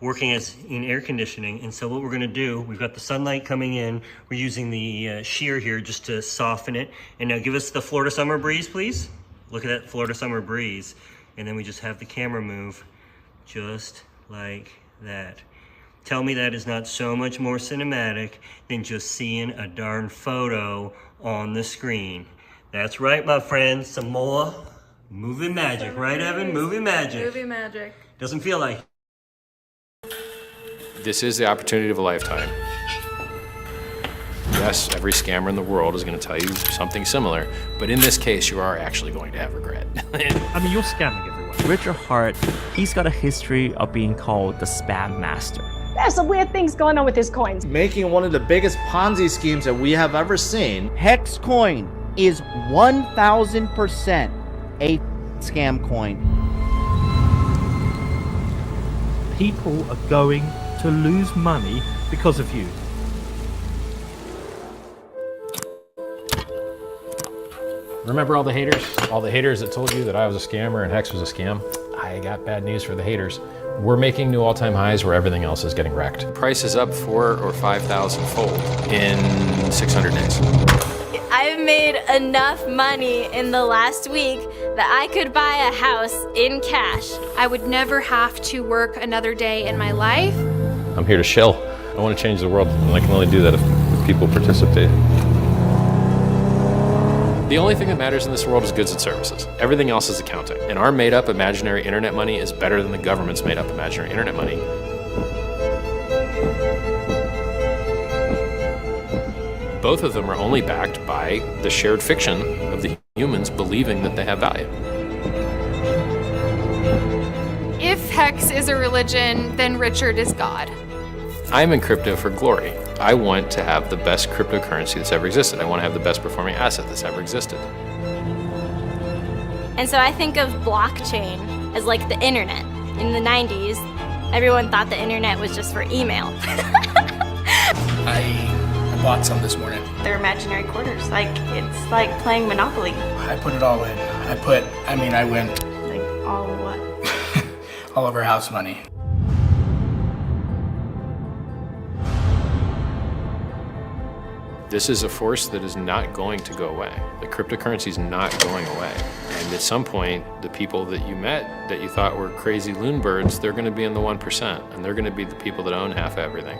working in air conditioning. And so what we're gonna do, we've got the sunlight coming in. We're using the shear here just to soften it. And now give us the Florida summer breeze, please. Look at that Florida summer breeze. And then we just have the camera move just like that. Tell me that is not so much more cinematic than just seeing a darn photo on the screen. That's right, my friends. Some more movie magic, right, Evan? Movie magic. Movie magic. Doesn't feel like. This is the opportunity of a lifetime. Yes, every scammer in the world is going to tell you something similar, but in this case, you are actually going to have regret. I mean, you're scamming everyone. Richard Hart, he's got a history of being called the spam master. There's some weird things going on with his coins. Making one of the biggest Ponzi schemes that we have ever seen. Hex coin is 1000% a scam coin. People are going to lose money because of you. Remember all the haters? All the haters that told you that I was a scammer and Hex was a scam? I got bad news for the haters. We're making new all-time highs where everything else is getting wrecked. Price is up 4,000 or 5,000 fold in 600 days. I've made enough money in the last week that I could buy a house in cash. I would never have to work another day in my life. I'm here to shill. I want to change the world, and I can only do that if people participate. The only thing that matters in this world is goods and services. Everything else is accounting. And our made-up imaginary internet money is better than the government's made-up imaginary internet money. Both of them are only backed by the shared fiction of the humans believing that they have value. If Hex is a religion, then Richard is God. I'm in crypto for glory. I want to have the best cryptocurrency that's ever existed. I want to have the best performing asset that's ever existed. And so I think of blockchain as like the internet. In the 90s, everyone thought the internet was just for email. I bought some this morning. They're imaginary quarters. Like, it's like playing Monopoly. I put it all in. I went. Like, all of what? All of our house money. This is a force that is not going to go away. The cryptocurrency is not going away. And at some point, the people that you met that you thought were crazy loon birds, they're going to be in the 1%, and they're going to be the people that own half everything.